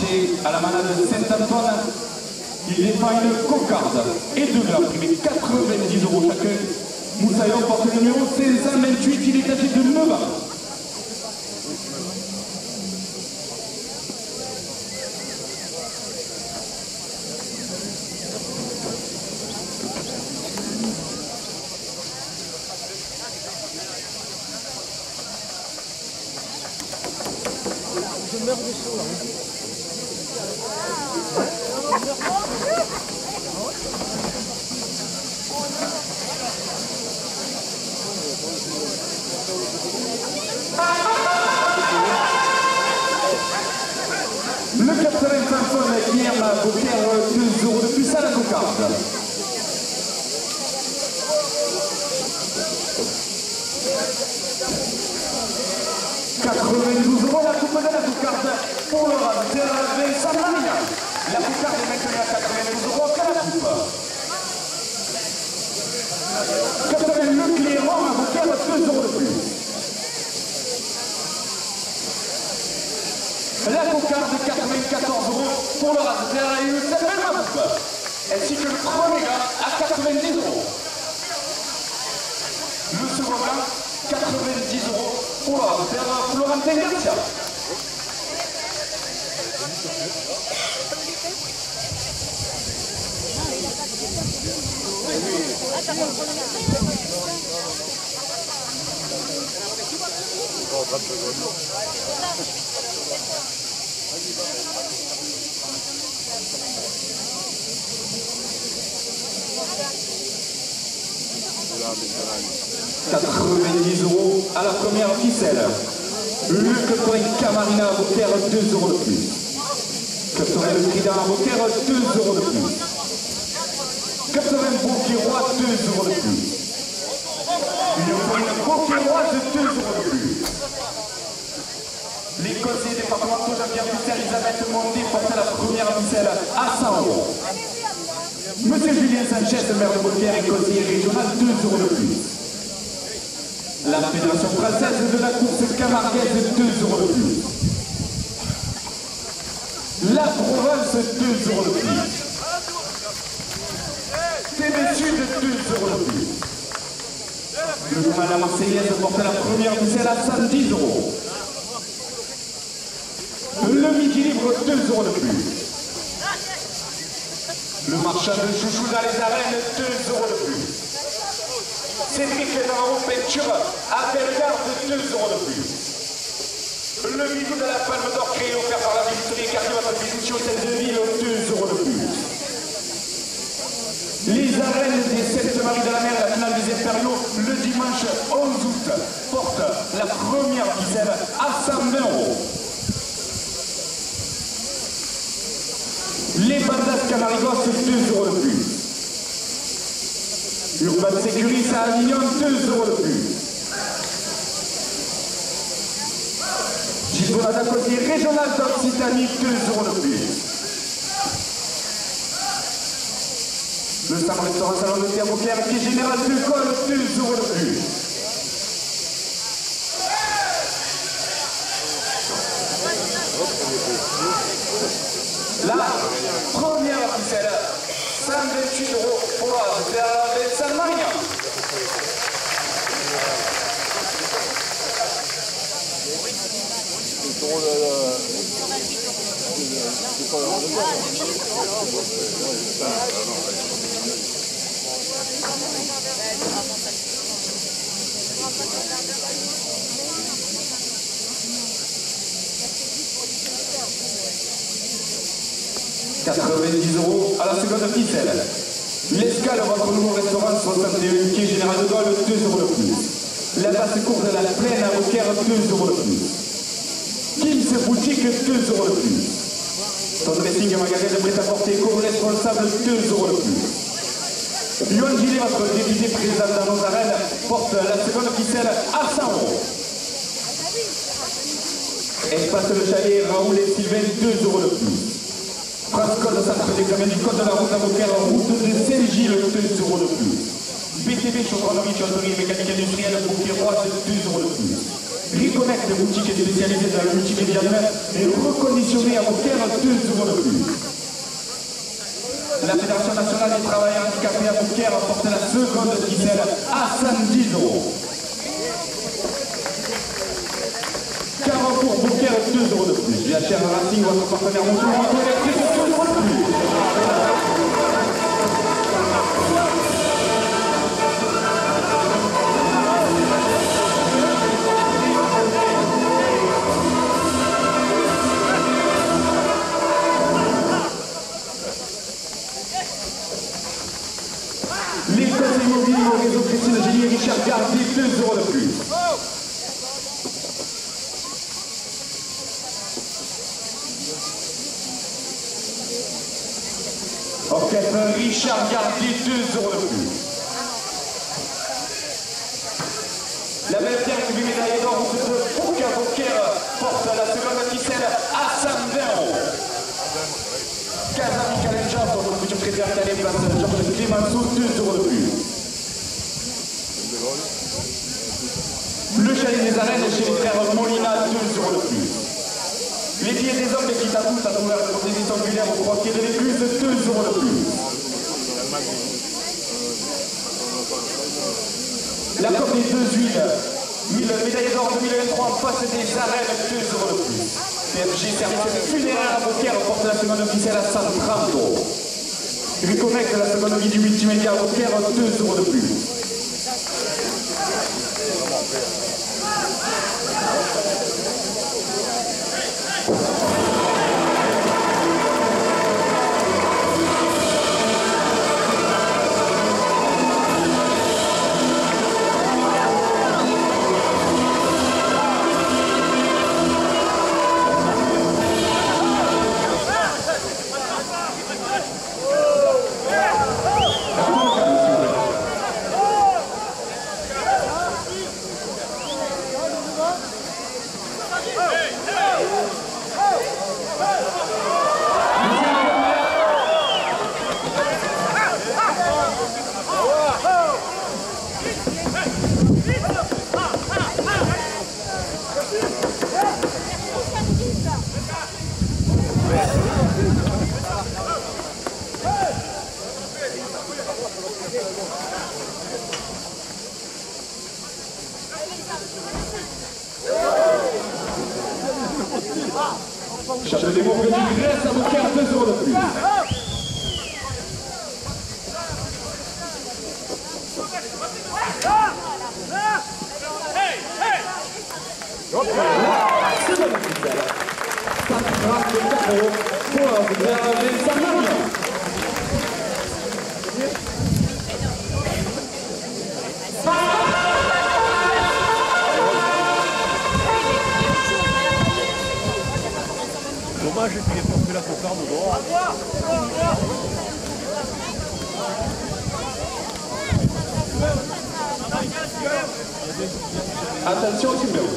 marché à la manade de Saint-Antoine. Il défend une cocarde et deux glaces, privés 90 € chacun. Moussaillon porte le numéro 528, il est âgé de 9 ans. Je meurs de chaud là. Le capitaine Samson Guillaume Beaucaire, 2 € de plus à la cocarde. €92 la coupe de la cocarde pour le Vincent Maria. La cocarde est maintenant à 92 € qu'à la coupe. Capitaine Leclerc à Beaucaire, 2 € de plus. La cocarde 94 € pour le Raster et le Samuel Maboupe, ainsi que le premier gars à 90 €. Le second gars, 90 € pour le Raster, Florentin Garcia. €90 à la première ficelle. Le capitaine Camarina à Beaucaire, 2 € de plus. Capitaine Le Trident à Beaucaire, 2 € de plus. Capitaine Beauquirois, 2 € de plus. Une Beauquiroise, 2 € de plus. Les conseillers départementaux Jean-Pierre Ficelle, Elisabeth Mondé portent la première ficelle à 100 €. Monsieur Julien Sanchez, maire de Beaucaire et conseiller régional, 2 € de plus. La Fédération française de la course camarguaise, 2 € de plus. La Provence, 2 € de plus. TV Sud, 2 € de plus. Le journal La Marseillaise porte la première ficelle à 110 €. Le Midi Libre, 2 € de plus. Le marchand de chouchou dans les arènes, 2 € de plus. Cédric Navarro Peinture à Bellegarde, 2 € de plus. Le bijou de la Palme d'Or créé offert par la bijouterie Cardio, votre bijoutier hôtel de ville, 2 € de plus. Les arènes des Sainte-Marie de la Mer, la finale des Impériaux, le dimanche 11 août, porte la première ficelle à 120 €. Les bandas Camarigos, 2 € de plus. Urban Sécuris à Avignon, 2 € de plus. Gilbonada Côtier régional d'Occitanie, 2 € de plus. Le Sam Restaurant Salon de Pierre Beaucaire qui est général de Col, 2 € de plus. La première ficelle, 128 € pour Vincent Maria. €90 à la seconde ficelle. L'Escale, votre nouveau restaurant 61 quai Général de Gaulle, 2 € de plus. La basse cour de la Plaine à Beaucaire, 2 € de plus. Kim's Boutique, 2 € de plus. Ton dressing magasin de prêt-à-porter co-responsable, 2 € de plus. Yoann Gillet, votre député président dans nos arènes, porte la seconde ficelle à 100 €. Espace Le Chalet, Raoul et Sylvain, 2 € de plus. France Code, centre d'examen du code de la route à Beaucaire, route de Saint-Gilles, 2 € de plus. BTB, chaudronnerie, tuyauterie, mécanique industrielle, Beaucairoise, 2 € de plus. Reconnect, boutique spécialisée dans la multimédia et reconditionné à Beaucaire 2 € de plus. La Fédération nationale des travailleurs handicapés à Beaucaire porte la seconde ficelle à 110 €. Carrefour Beaucaire 2 € de plus. VHR Racing, votre partenaire moto électrique 2 € de plus. Les conseils immobiliers au réseau Christine Génie et Richard Gardier 2 € de plus. Orchestre Richard Gardier 2 € de plus. La belle pierre du médaille d'or de Beaucaire porte la seconde ficelle à 120 €. Casami Calenja, votre futur traiteur Calais, place Georges Clémenceau, 2 € de plus. Le chalet des arènes chez les frères Molina, 2 € de plus. Les pieds des hommes qui t'attouent à trouver la prothèse angulaire au croquet de l'écluse, 2 € de plus. La Coupe des deux huiles, médaille d'or 2023 en face des arènes, 2 € de plus. PFG service funéraire à Beaucaire porte la seconde officielle à 130 €. Reconnect la seconde vie du multimédia à Beaucaire, 2 € de plus. Château des Mots, Grèce à Beaucaire, 2 € de plus. C'est bon, ça frappe le capot pour les Samaritains. Dommage qu'il ait pas pris la cocarde dehors. Attention au numéro.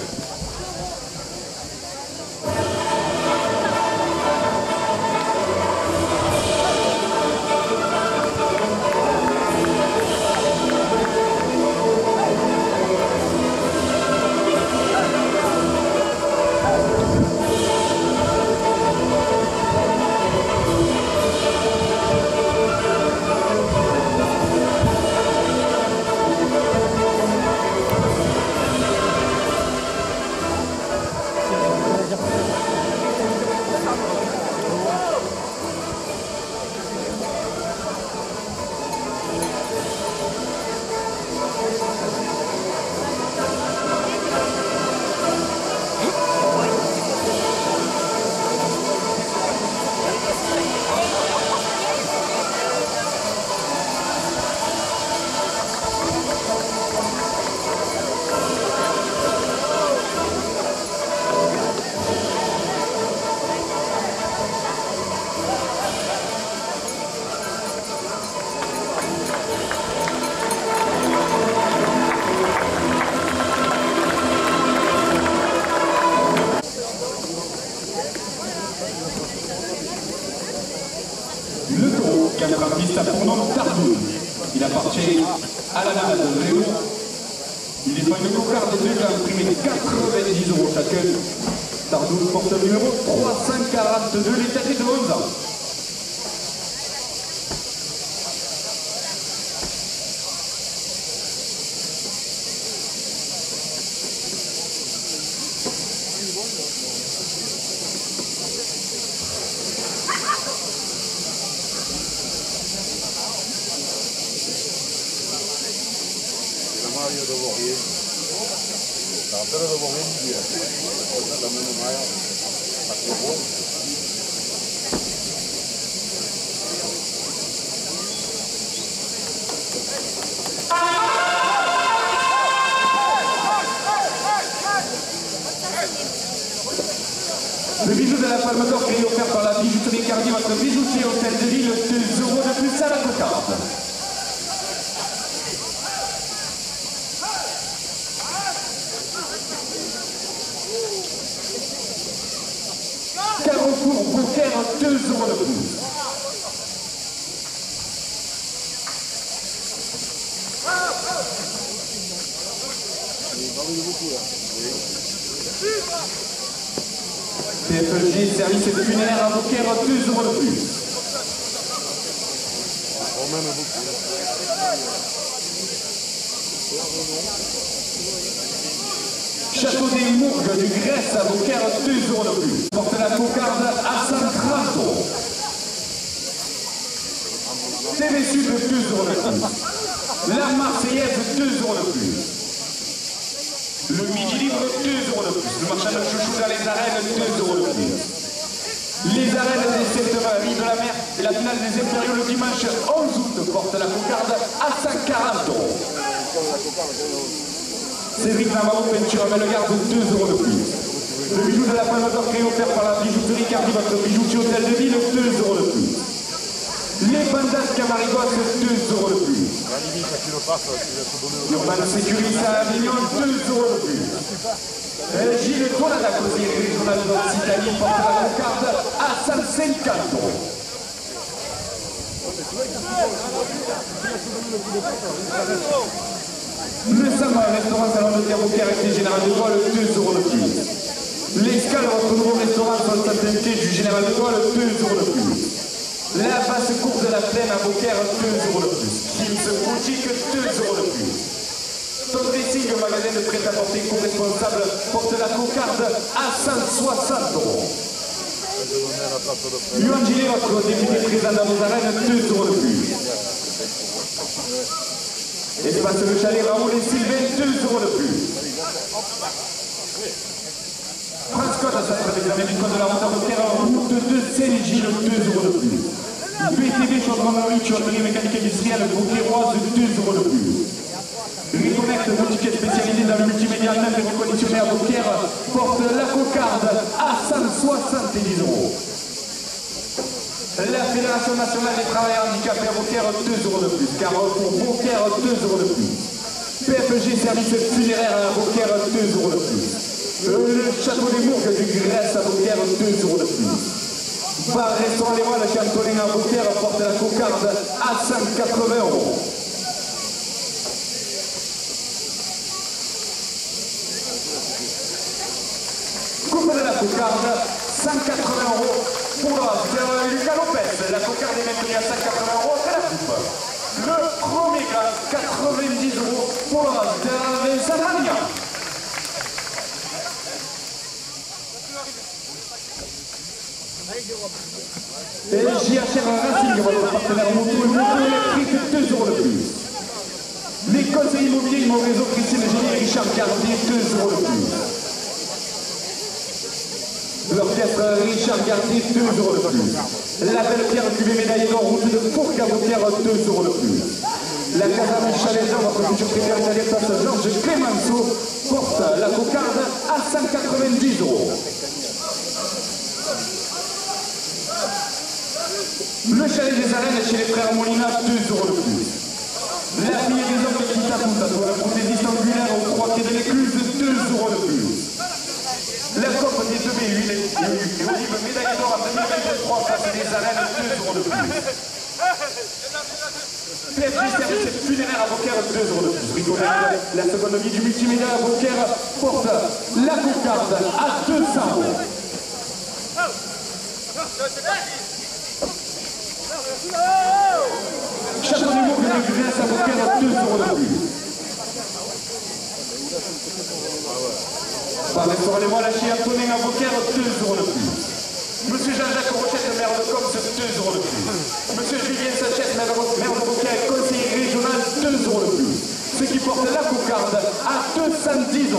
Le taureau, caméraphiste à son nom Tardoun. Il appartient à la nage Léo Il défend une cocarde de 2 grammes primée 90 € chacun. Tardou porte le numéro 342, les têtes de 11 ans. Mario de Borrier. La pelle de Borrier, la même Mario, à Cobro. Le bijou de la Palme d'Or qui est offert par la bijouterie Cardi, votre bijoutier hôtel de ville, 2 € de plus à la cocarde. Carrefour Beaucaire, 2 € de plus. PFG, service funéraire à Beaucaire, 2 € de plus. On m'aime beaucoup. Château des Mourgues du Grèce à Beaucaire, 2 € de plus. Porte la cocarde à 130 €. TV Sud, 2 € de plus. La Marseillaise, 2 € de plus. Le Midi Libre, 2 € de plus. Le marchand de chouchou dans les arènes, 2 € de plus. Les arènes des 7 Rives de la Mer et la finale des Impériaux le dimanche 11 août porte la cocarde à 140 €. Cédric Navarro, peinture à Bellegarde, 2 € de plus. Le bijou de la Palme d'Or qui est offert par la bijouterie Cardi, votre bijoutier hôtel de ville, 2 € de plus. Les bandas Camarigos, 2 € de plus. Le ban sécurité à Avignon, 2 € de plus. Gilles Colada, conseiller régional d'Occitanie, porte la cocarde à 150 €. Le Samar, restaurant salon de terre Beaucaire avec Général de Gaulle, 2 € de plus. L'Escale, votre nouveau restaurant sur le centre du Général de Gaulle, 2 € de plus. La basse cour de la plaine à Beaucaire, 2 € de plus. Kim's Boutique, 2 € de plus. Ton Dressing, le magasin de prêt-à-porter co-responsable, porte la cocarde à 160 €. Yuan Gillet, votre député présent dans nos arènes, 2 € de plus. Espace le chalet Raoul et Sylvain, 2 € de plus. France Côte à centre d'examen du code de la route à Beaucaire, route de Saint-Gilles, 2 € de plus. BTV, changement de rue, tuyauterie mécanique industrielle, Beaucairoise, 2 € de plus. Reconnect, boutique spécialisée dans le multimédia neuf et reconditionné à Beaucaire, porte la cocarde à 170 €. La Fédération nationale des travailleurs handicapés à Beaucaire, 2 € de plus. Carrefour Beaucaire, 2 € de plus. PFG, service funéraire à Beaucaire, 2 € de plus. Le Château des Mourgues du Grèce à Beaucaire, 2 € de plus. Bar Restaurant Les Rois, le Chantolin à Beaucaire, porte la cocarde à 180 €. Coupe de la cocarde, 180 € pour Lucas Lopez. La cocarde est maintenue à 180 € après la coupe. Le premier gars, 90 € pour Vincent Rania. Et JHR Racing, votre partenaire moto et moto électrique, 2 € de plus. Les conseils immobiliers, mon réseau Christine Génie et Richard Gardier, 2 € de plus. L'orchestre Richard Gardier, 2 € de plus. La Belle Pierre Cuvée médaillée d'or, route de Fourques à Beaucaire, 2 € de plus. La caserne Chalet-Jean, votre futur préféré italien, place Georges Clemenceau, porte la cocarde à 190 €. Le chalet des arènes chez les frères Molina, 2 € de plus. La fille des hommes de Kitapouta, soit la prothésiste angulaire au 3 pieds de l'écluse, 2 € de plus. La Coupe des 2B, huile et olive, médaille d'or à 2023, face des arènes, 2 € de plus. PSG service funéraire à Beaucaire, 2 € de plus. Bricolage, la seconde vie du multimédia à Beaucaire porte la cocarde à 200 €. Château des Mots de Grèce à Beaucaire, 2 € de plus. Par restaurant les mois lâchés à Tonin à Beaucaire, 2 € de plus. Monsieur Jean-Jacques Rochette, maire de Coms, 2 € de plus. Monsieur Julien Sanchez, maire de Beaucaire, conseiller régional, 2 € de plus. Ce qui porte la cocarde à 210 €.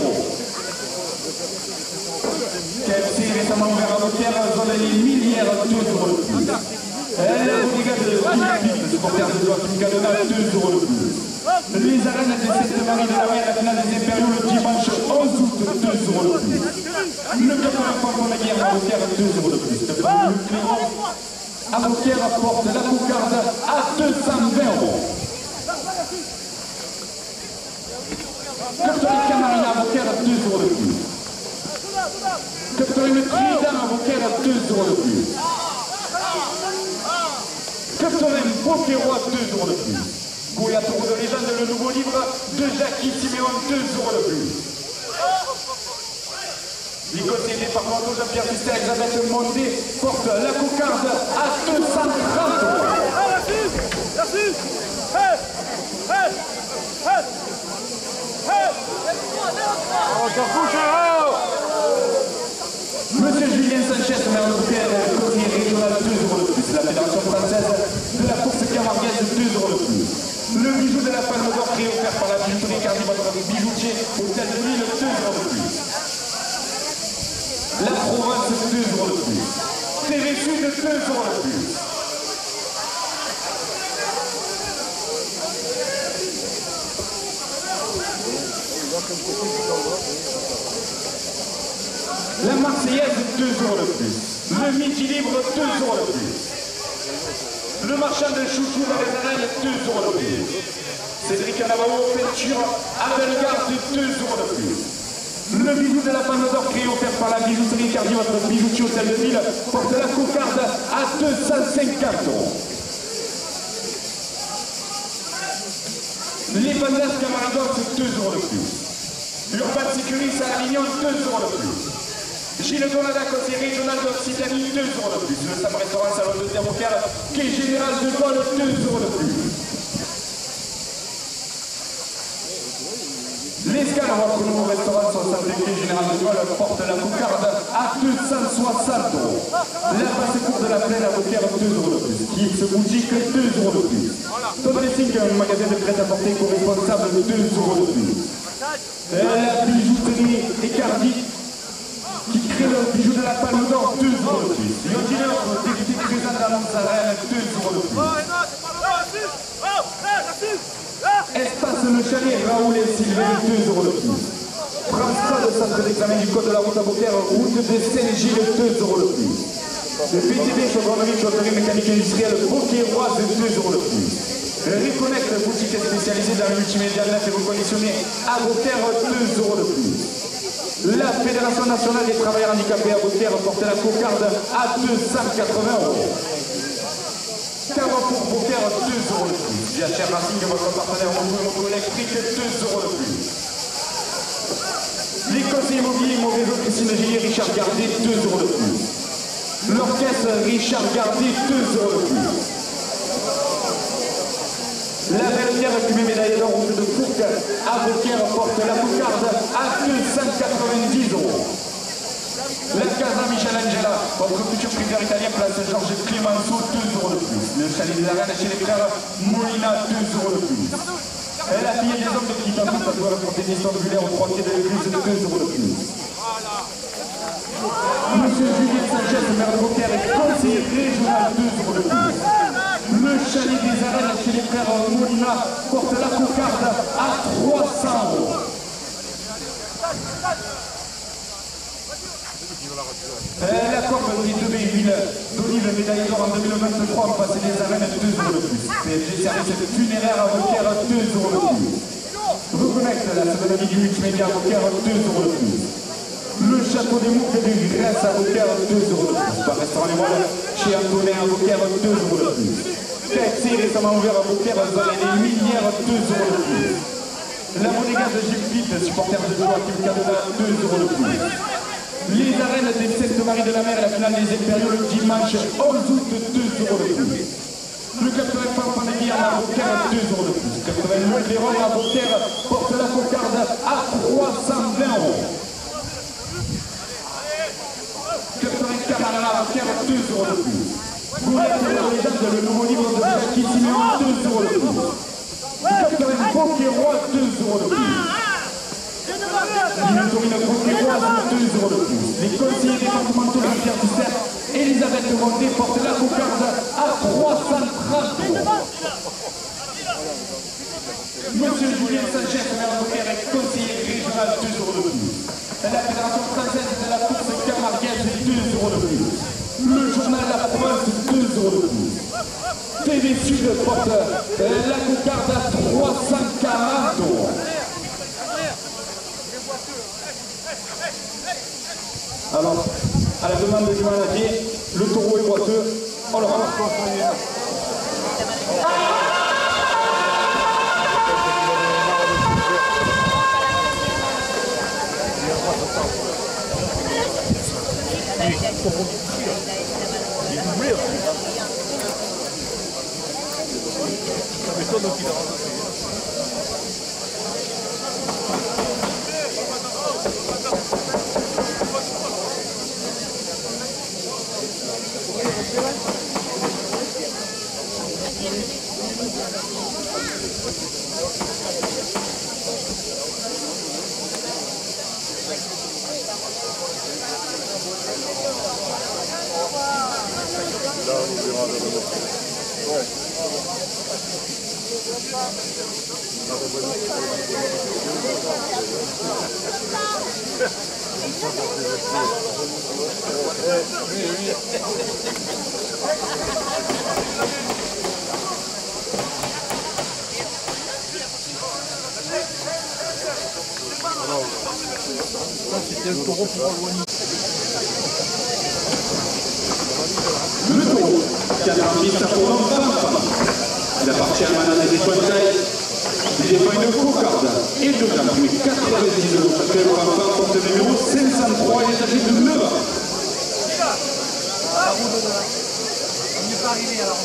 KFC récemment ouvert à Beaucaire, zone les millières, 2 € de plus. La brigade de Philippe, supporter de Joachim Cadena, 2 € de plus. Les arènes de Sainte-Marie de la Mer, la finale des Impériaux, le dimanche 11 août, 2 € de plus. Le campionnat de la guerre à Beaucaire, 2 € de plus. Le Clément à Beaucaire porte la cocarde à 220 €. Capitaine Camarina à Beaucaire, 2 € de plus. Capitaine Trident à Beaucaire, 2 € de plus. Capitaine Beaucairois, 2 € de plus. Gouya Tour de légende, le nouveau livre de Jackie Siméon, 2 € de plus. Les conseillers départementaux Jean-Pierre Pistet, Elisabeth Mondé porte la cocarde à 230 €. Merci. Hey. Monsieur Julien Sanchez, maire de Beaucaire, conseiller régional, 2 € de plus. La Fédération française de la course camarguaise, 2 € de plus. Le bijou de la Palme d'Or prix offert par la bijouterie Cardi, votre bijoutier, hôtel de Lille, 2 € de plus. La Provence, 2 € de plus. TV Sud, 2 € de plus. La Marseillaise, 2 € de plus. Le Midi Libre, 2 € de plus. Le marchand de chouchou dans les arènes, 2 € de plus. Cédric Anabao, peinture à Bellegarde, 2 € de plus. Le bijou de la Palme d'Or prix offert par la bijouterie Cardi, votre bijoutier hôtel de ville, porte la cocarde à 250 €. Les bandas Camarados, 2 € de plus. Urban Sécurité à Avignon, 2 € de plus. Gilles Donada, conseiller régional d'Occitanie, 2 € de plus. Le Sam Restaurant Salon de Thermocal, quai général de Gaulle, 2 € de plus. L'escale au nouveau restaurant sur le quai général de Gaulle porte la cocarde à 260 €. La passe cour de la plaine à Beaucaire, 2 € de plus. Kips Boutique, 2 € de plus. Tom Dressing, un magasin de prêt-à-porter co-responsable, 2 € de plus. La bijouterie Ecardi, qui crée le bijou de la Palme d'Or, 2 € de plus. Le dealer, député présent dans Lanzarène, 2 € de plus. Espace Le Chalet, Raoul et Sylvain, 2 € de plus. Transport de centre d'examen du code de la route à Beaucaire, route de Saint-Gilles, 2 € de plus. Le PTB, chaudronnerie, chaudronnerie mécanique industrielle, Beaucairoise, 2 € de plus. Reconnect, boutique spécialisée dans le multimédia neuf et reconditionné à Beaucaire, 2 € de plus. La Fédération nationale des travailleurs handicapés à Beaucaire porte la cocarde à 280 €. Carrefour Beaucaire, 2 € de plus. JHR Racing, votre partenaire moto électrique, 2 € de plus. Les conseillers immobiliers, Montréal, Christine Gillier, Richard Gardet, 2 € de plus. L'orchestre Richard Gardet, 2 € de plus. La Belle-Pierre, cumée médaille d'or, route de Fourques à Beaucaire porte la cocarde à 290 €. La Casa Michelangela, votre futur frigidaire italien, place Georges Clemenceau, 2 € de plus. Le chalet des arènes chez les frères Molina, 2 € de plus. Et la fille des hommes de Clipin, ça doit reporter des angulaires au 3 pieds de l'église, 2 € de plus. Monsieur Julien Sanchez, maire de Beaucaire, est conseiller régional, 2 € de plus. Le chalet des arènes chez les frères Molina porte la cocarde à 300 €. La Corbe de huile d'olive médaille d'or en 2023 en passé des arènes, 2 € de plus. PSG service funéraire à Beaucaire, 2 € de plus. Reconnect la seconde vie du multimédia à Beaucaire, 2 € de plus. Le château des Moufles de Grèce à Beaucaire, 2 € de plus. Par restaurant Les Voiles chez Antonin à Beaucaire, 2 € de plus. KFC récemment ouvert à Beaucaire dans les lumières, 2 euros de plus. La Monégasque de Gilles Pitt, supporter de Joachim Cadena, 2 euros de plus. Les arènes des Sainte-Marie de la Mer et la finale des Impériaux le dimanche 11 août, 2 euros de plus. Le 80 Fanfan des Guillermes à Beaucaire, 2 euros de plus. 80 Léron à Beaucaire porte la cocarde à 320 euros. 80 Camarade à Beaucaire, 2 euros de plus. Goulet et la légende, le nouveau livre de Jackie Simeon, 2 euros de plus. 80 Beauquairois, 2 euros de plus. Une Torino Beauquairoise, 2 euros de plus. Les conseillers départementaux de Pierre Dussert, Elisabeth Monté porte la cocarde à 330 euros. Monsieur Julien Sanchez, maire de Beaucaire, est conseiller régional, 2 euros de plus. La Fédération française de la course camarguaise, 2 euros de plus. Le journal La Preuve, 2 euros de plus. TV Sud porte la cocarde à 340 euros. Alors, à la demande du manager, le taureau est boiteux, on le ramasse. C'était le taureau pour loin. Le taureau, qui a grandi sa peau d'enfant. Il appartient à Madame des Pointailles. Il dépend une cocarde et de grammes, 90 euros. Chaque enfant porte le numéro 503 et est âgé de 9 ans. On n'est pas arrivé alors.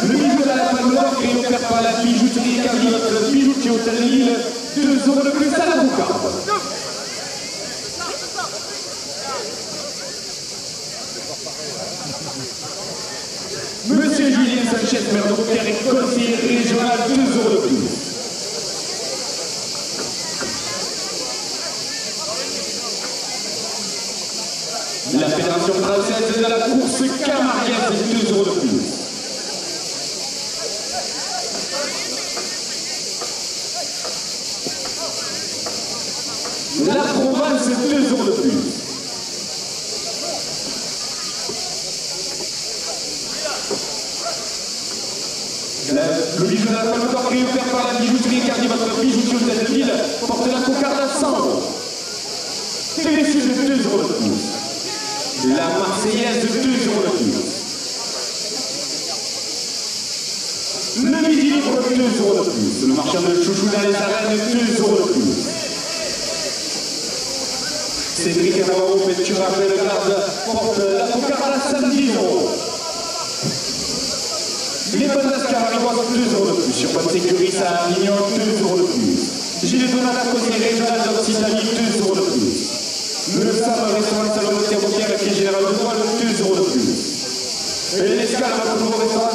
Le bijou de la Palme d'Or créé offert par la bijouterie Cariote, bijoutier Hôtel de Lille, 2 euros de plus à la cocarde. Monsieur Julien Sanchez, maire de Beaucaire et conseiller régional, 2 euros de plus. La Fédération française de la course camarguaise, 2 euros de plus. La Provence, 2 euros de plus. Le bijou de la Palme d'Or créé offert par la bijouterie Cardi, votre bijoutier Hôtel de Lille, porte la cocarde à 100 euros. TV Sud, 2 euros de plus. La Marseillaise, 2 euros de plus. Le Midi Libre, 2 euros de plus. Le marchand de chouchou dans les arènes, 2 euros de plus. Cédric Navarro, Peinture à Bellegarde, porte la cocarde à 110 euros. Les bandas camarivoises, 2 euros de plus. Sur Bonne Sécurité à Avignon, 2 euros de plus. Gilles Donata, conseiller régional d'Occitanie, 2 euros de plus. Le Sam, restaurant Salon de Beaucaire, qui est général de droit, 2 euros de plus. Et l'Escale, notre nouveau restaurant,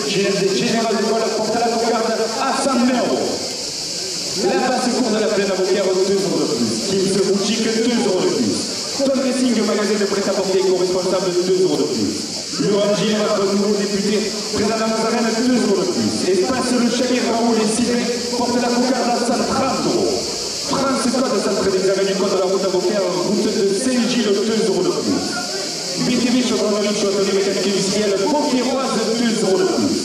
général de droit, porte la cocarde à 120 euros. La basse cour de la plaine à Beaucaire, 2 euros de plus. Kim's Boutique, 2 euros de plus. Stone Racing, magasin de prêt-à-porter, co-responsable de 2 euros de plus. Laurent Gilles, notre nouveau député, président de la arène, 2 euros de plus. Espace Le Chalet, Raoul et Sylvain portent la cocarde à 130 euros. France Code, centre d'examen du code de la route à Beaucaire, route de Saint-Gilles, 2 euros de plus. BTV, chaudronnerie, chaudronnerie mécanique industrielle, Beaucairoise, 2 euros de plus.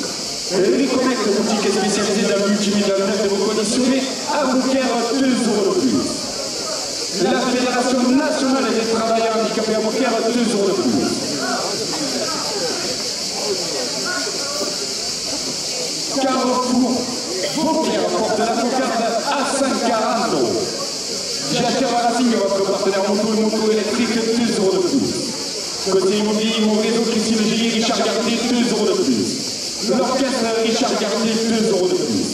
Reconnect, boutique spécialisée dans le multimédia neuf et reconditionné, à Beaucaire, 2 euros de plus. La Fédération nationale des travailleurs handicapés à Beaucaire, 2 euros de plus. Carrefour Beaucaire porte la cocarde à 140 euros. Jacques Racing, votre partenaire moto électrique, 2 euros de plus. Côté immobilier, mon réseau, Christine Gilly, Richard Garnier, 2 euros de plus. L'orchestre Richard Garnier, 2 euros de plus.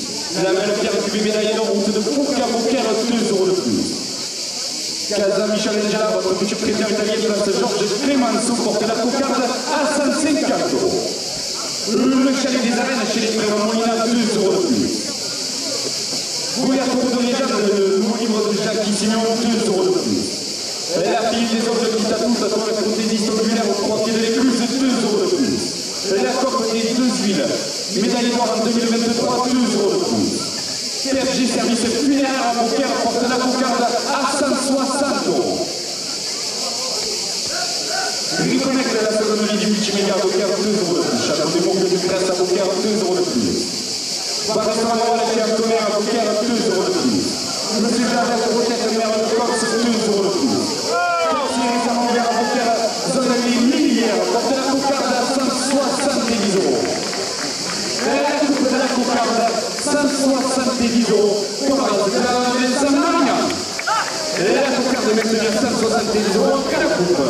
La belle pierre du bébé d'ailleurs, route de Foucault à Beaucaire, 2 euros de plus. Casa Michel Angela, votre futur président italien, place Georges Clémenceau, porte la cocarde à 150 euros. Le chalet des arènes chez les frères Molina, 2 euros de plus. Bouillartour de légende, le nouveau livre de Jacques Signon, 2 euros de plus. La fille des hommes de Kitatou, à travers la prothésiste ovulaire au 3 pieds de l'écluse, 2 euros de plus. La coque des 2 huiles, médaille d'or en 2023, 2 euros de plus. PFG Service funéraire à Beaucaire porte la cocarde à 160 euros. Reconnect la seconderie du multimédia à Beaucaire, 2 euros de plus. Château des Montgles du Grèce à Beaucaire, 2 euros de plus. Barrestran Royal chez Antonnerre à Beaucaire, 2 euros de plus. Monsieur Jarret, Roquette, maire de Corse, 2 euros de plus. Merci récemment ouvert à Beaucaire, zone millière, porte la cocarde à 170 euros. La coupe de la cocarde, 170 euros. Cocarde de la Vincent Marina. La cocarde est maintenue à 170 euros à la coupe.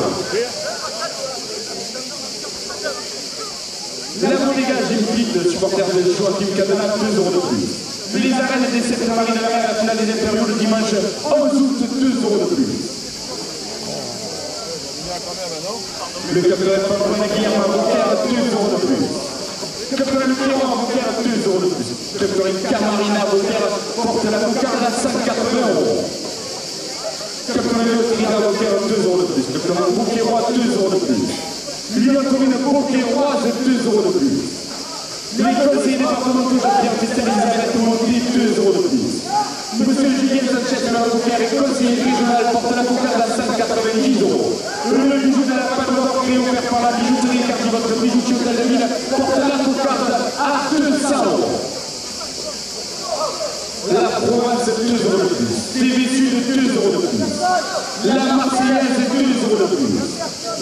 La Bodega Gilles, supporter de Joachim Cadena, 2 euros de plus. Les arènes des 7 marines de la mer, la finale des impériaux le dimanche 11 août, 2 euros de plus. Le capitaine Pamplona Guillermo à Beaucaire, 2 euros de plus. Capitaine Pierrot à Beaucaire, 2 euros de plus. Capitaine Camarina à Beaucaire porte la cocarde à 180 euros. Capitaine Léotrida à Beaucaire, 2 euros de plus. Capitaine Beaucairois, 2 euros de plus. Lyon Commune Beaucairoise, 2 euros de plus. Les conseillers départementaux Jean-Pierre Testelle, 2 euros de plus. Monsieur Julien Sanchez de la Beaucaire est conseiller régional, porte la cocarde à 190 euros. Le bijou de la Palme d'Or créé offert par la bijouterie Cardi, votre bijoutier hôtel de ville, porte la cocarde à 200 euros. La Provence, 2 euros de plus. TV Sud, 2 euros de plus. La Marseillaise, 2 euros de plus.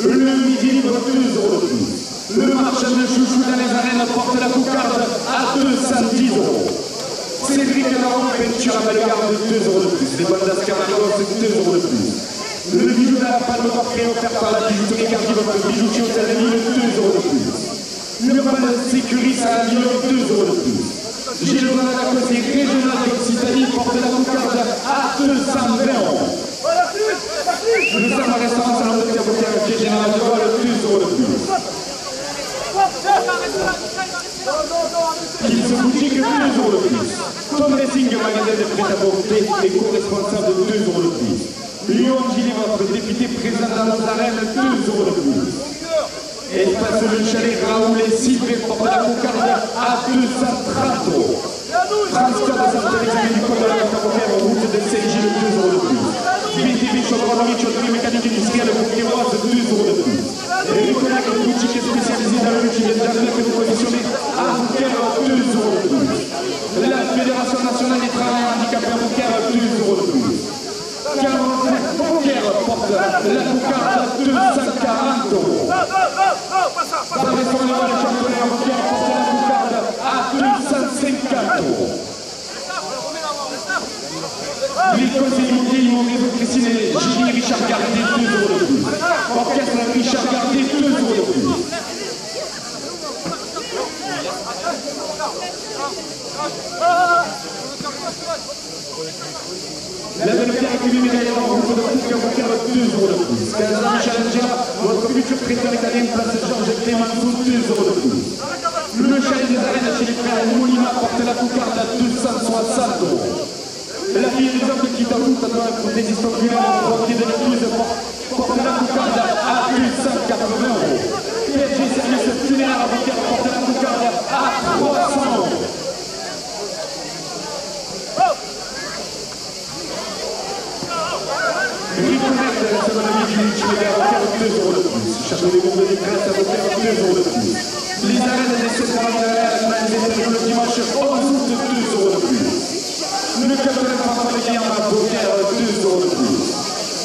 Le Midi Libre, 2 euros de plus. Le marchand de chouchou dans les arènes porte la cocarde à 210 euros. Cédric Laurent, peinture à Bellegarde, 2 euros de plus. Les bandas Carnargos, 2 euros de plus. Le bijou de la Palme d'Or créé offert par la bijouterie Cardi, votre bijoutier hôtel de ville, 2 euros de plus. L'Urban Sécuris à Lyon, 2 euros de plus. Gilles Bonnet, la conseiller régionale d'Occitanie, porte la cocarde à 220 euros. Le Sam restaurant salon de Pierre Beaucaire, qui est général de Gaulle, 2 euros de plus. Qu'il se boutique, 2 euros de plus. Tom Racing, magasin de prêt-à-porter et co-responsable, 2 euros de plus. Lyon Gilly, votre député présent dans nos arènes, 2 euros de plus. Espace Le Chalet, Raoul et Sylvain portent la cocarde à 230 euros. Transport de centre d'examen du code de la route à Beaucaire, route de Saint-Gilles, 2 euros de plus. BTV, chaudronnerie, chaudronnerie mécanique industrielle, Beaucairoise, 2 euros de plus. Et Reconnect, boutique spécialisée dans le multimédia neuf et reconditionné, à Beaucaire, 2 euros de plus. La Fédération nationale des travailleurs handicapés à Beaucaire, 2 euros de plus. Beaucaire porte la cocarde à 240 euros. Barrestran Royal Championnat à Beaucaire porte la cocarde à 250 euros. Les conseillers immobiliers, mon réseau Christine et Gilly, Richard Gardet, 2 euros de plus. Orchestre Richard Gardet, 2 euros de plus. La belle pierre qui lui médaille en route de Foucault à Beaucaire, 2 euros de plus. Casa Michel Angela, votre futur président italien, place Georges Clémenceau, 2 euros de plus. Le chalet des arènes chez les frères Molina porte la cocarde à 260 euros. La fille des hommes qui t'avouent à toi des histoires au 3 pieds de l'église porte porte la coucarde à plus de 180 euros. PSG Service funéraire avocat porte la coucarde à 300 euros. Reconnect de la seconde année du multimédia avocat 2 euros de plus. Château des Bourgs de Grèce avocat 2 euros de plus. Les arènes des séparats de le dimanche 11 août 2 euros de plus. Le capitaine François de Guillerme avocat 2 euros de plus.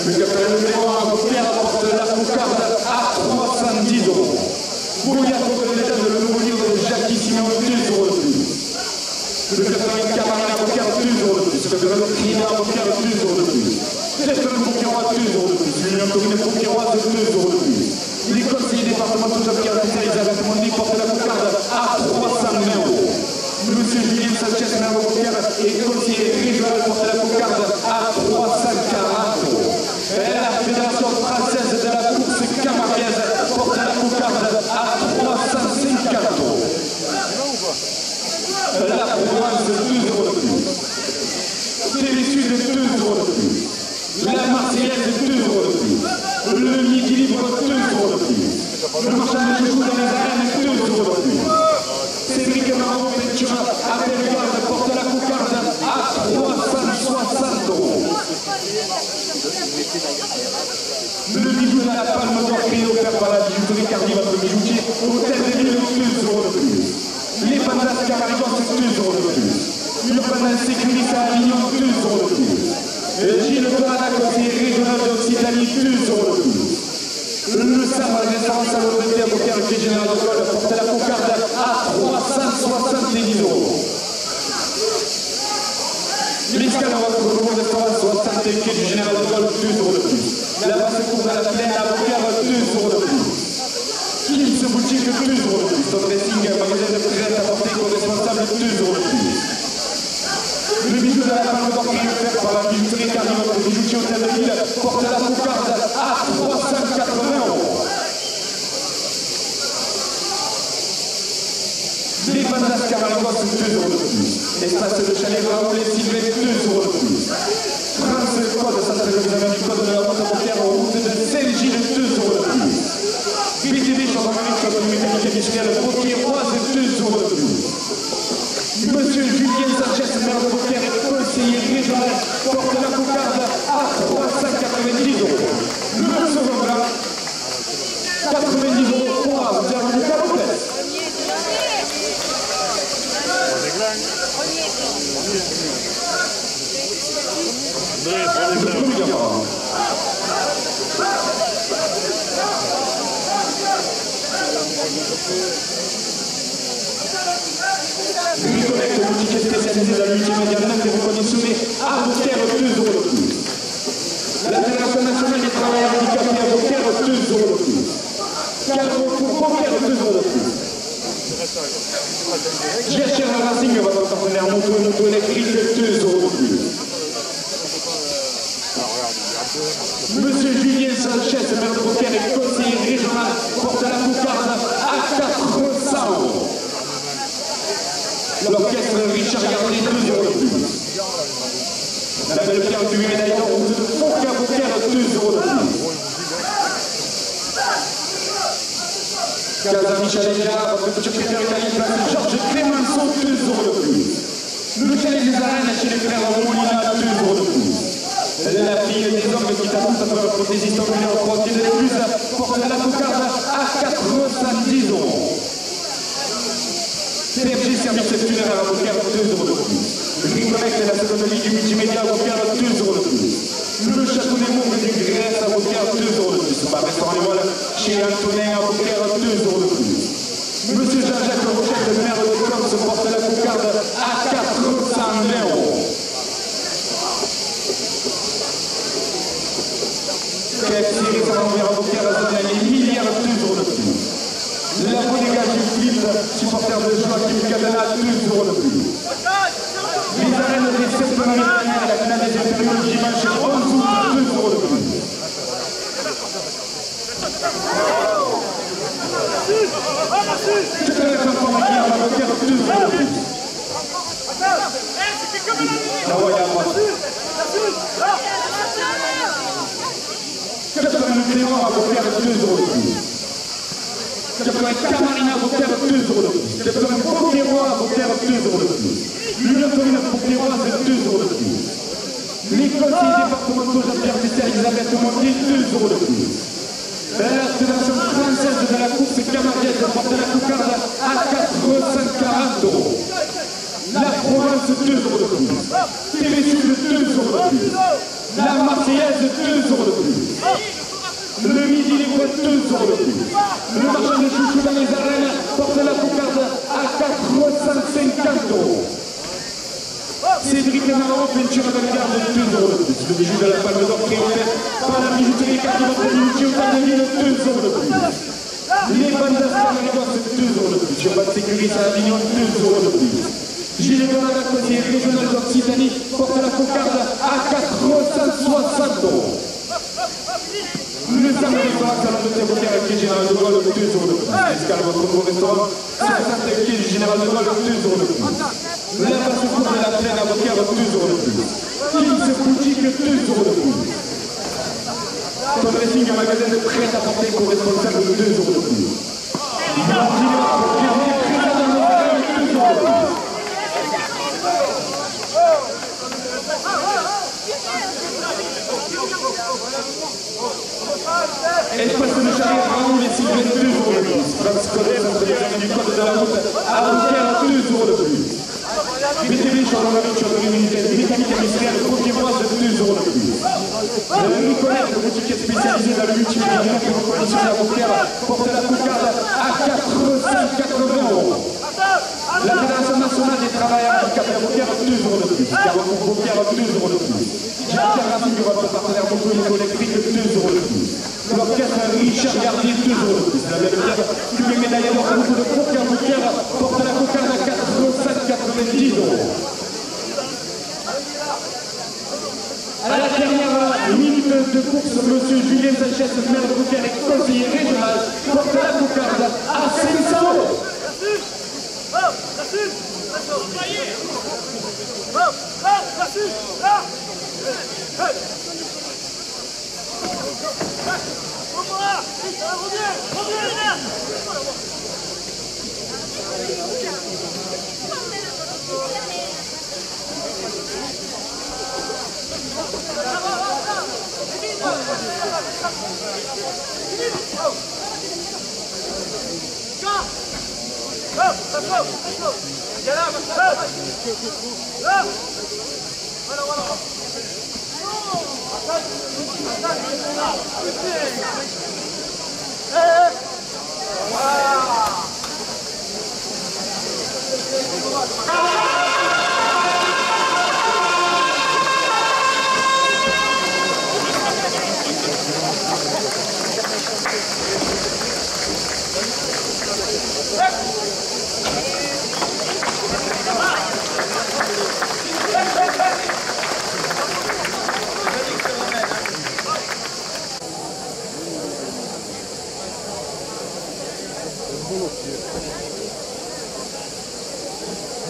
Le capitaine Léon avocat porte la coucarde à 310 euros. Bouillard contre l'état de le nouveau livre de Jacques Simon 2 euros de plus. Le capitaine Camarine avocat 2 euros de plus. Le capitaine Crina avocat 2 euros de plus. Testament Bouquerois 2 euros de plus. L'Union commune Bouquerois 2 euros de plus. Les conseillers départementaux d'Afrique Elisabeth Mondi portent la coucarde à 300 euros. Monsieur Julien Sanchez Navocoucar et conseiller régional portent la coucarde à 340 euros. Et la Fédération française de la course camarienne porte la coucarde à 350 euros. La Provence 2 euros de plus. TV Sud 2 euros de plus. La Marseillaise 2 euros de plus. Le Midi Libre 2 euros de plus. Le marchand de joujoux dans les arènes 2 euros de plus. Cédric Marron Ventura à Bellegarde porte la coucarde à 360 euros. Le bijou de la Palme d'Or créé offert par la bijouterie Cardi, votre bijoutier, Hôtel de Ville 2 euros de plus. Les Pandas Camarigos 2 euros de plus. L'Urbanin Sécuris à Avignon 2 euros de plus. Gilles Dorana, conseiller régional d'Occitanie, 2 euros de plus. Le Sabre restaurant Salon de avocat qui est général de Gaulle porte la coucarde à 370 euros. L'escale au nouveau restaurant 60 quai du général de Gaulle, 2 euros de plus. La basse cour de la plaine avocat 2 euros de plus. Kims boutique 2 euros de plus. Ton dressing magasin de prêt apporté co-responsable 2 euros de plus. Le bijou de la Palme d'Or qui est offert par la bijouterie Cardi, votre bijoutier Hôtel de Ville, porte la coucarde à 380 euros. Les Pandas Camarigos 2 euros de plus. Espace de chalet Raoul et Sylvain 2 euros de plus. France Code, centre d'examen du code de la route routière aux routes de Saint-Gilles 2 euros de plus. BTB Changemanique sur le mécanique industrielle Bouqueroise 2 euros de plus. Monsieur Julien Sanchez, maire de Beaucaire et conseiller régional, porte la coucarde à 390 euros. Le second blanc, 90 euros. Quoi, vous avez le cas au fait? Reconnect, boutique spécialisée dans l'ultimédia et reconditionné à Beaucaire 2 euros de plus. La Fédération nationale des travailleurs handicapés à Beaucaire 2 euros de plus. Carrefour Beaucaire 2 euros de plus. GHR Racing, votre partenaire moto électrique 2 euros de plus. Monsieur Julien Sanchez, maire de Beaucaire et conseiller régional, porte la coucarde à 400 euros. L'orchestre Richard Garnier 2 euros de plus. La belle pierre du médaille d'or de Beaucaire 2 euros de plus. Casa Michel votre petit secrétaire italien, Georges Clémenceau 2 euros de plus. Le chalet des arènes chez les frères Molina 2 euros de plus. La fille des hommes qui t'annonce à travers le prothésiste numéro 3 de plus porte la coucarde à 410 euros. PSG Service funéraire à Beaucaire 2 euros de plus. Reconnect la seconde ligne du multimédia à Beaucaire 2 euros de plus. Le Château des Bourgs du Grèce à Beaucaire 2 euros de plus. Restaurant Les Voiles chez Antonin à Beaucaire 2 euros de plus. Monsieur Jean-Jacques Rochette, maire de Corse, porte la coucarde à 420 euros. KFC restaurant ouvert à Beaucaire donne les milliards 2 euros de plus. La Bodega du Flip, supporter de Joachim Cadena, 2 euros de plus. Les arènes des 7 américains à la finale des inférieurs du dimanche 11 août, 2 euros de plus. Toute la plateforme qui a Beaucaire 2 euros de plus. La Royale. 80 Clément à Beaucaire, 2 euros de plus. 80 Camarina à Beaucaire, 2 euros de plus. 80 Beauquerrois à Beaucaire, 2 euros de plus. L'Union Beauquerrois, c'est 2 euros de plus. Les conseillers départementaux Jean-Pierre Messer, Elisabeth Montier, 2 euros de plus. La Fédération française de la course camarienne porte la cocarde à 440 euros. La Provence, 2 euros de plus. TV Sud, 2 euros de plus. La Marseillaise, 2 euros de plus. Le Midi Libre, 2 euros de plus. Le marchand de chouchou dans les arènes porte la cocarde à 450 euros. Cédric Navarro, peinture de garde, 2 euros de plus. Le bijou de la Palme d'Or qui est offert par la bijouterie carte de votre minutie au temps de ville, 2 euros de plus. Les bandas Camarinos, 2 euros de plus. Sur Bad Sécurité à Avignon, 2 euros de plus. Gilles Donat, la conseillère régionale d'Occitanie, porte la cocarde à 460 euros. Le samedi soir, salon de Beaucaire avec Général de Gaulle, 2 euros de plus. Escale votre nouveau restaurant, 60 quai Général de Gaulle, 2 euros de plus. La basse-cour de la plaine à Beaucaire, 2 euros de plus. Kings Boutique, 2 euros de plus. Ton dressing, un magasin de prêt-à-porter co-responsable, 2 euros de plus. Martine, présent dans nos arènes, 2 euros de plus. Espace de Charrière, Raoul et Sylvain, 2 euros de plus. Francisco de Saint-Denis du Code de la Route à Beaucaire, 2 euros de plus. BTV, Chardonnay militaire, mécanique industrielle, Beauquerroise, 2 euros de plus. Nicolas, boutique spécialisée dans le multimédia que vous connaissez à Beaucaire, porte la cocarde à 480 euros. La Fédération nationale des travailleurs handicapés à Beaucaire, 2 euros de plus. Carrefour Beaucaire, 2 euros de plus. Jean-Pierre Racine, votre partenaire Beaucaire électrique, 2 euros de plus. L'orchestre Richard Gardier, 2 euros de plus. La même pierre que les médaillés d'or groupe de Beaucaire porte la cocarde à 490 euros. À la dernière minute de course, monsieur Julien Sanchez, maire de Beaucaire et conseiller régional, porte la cocarde à 500 euros.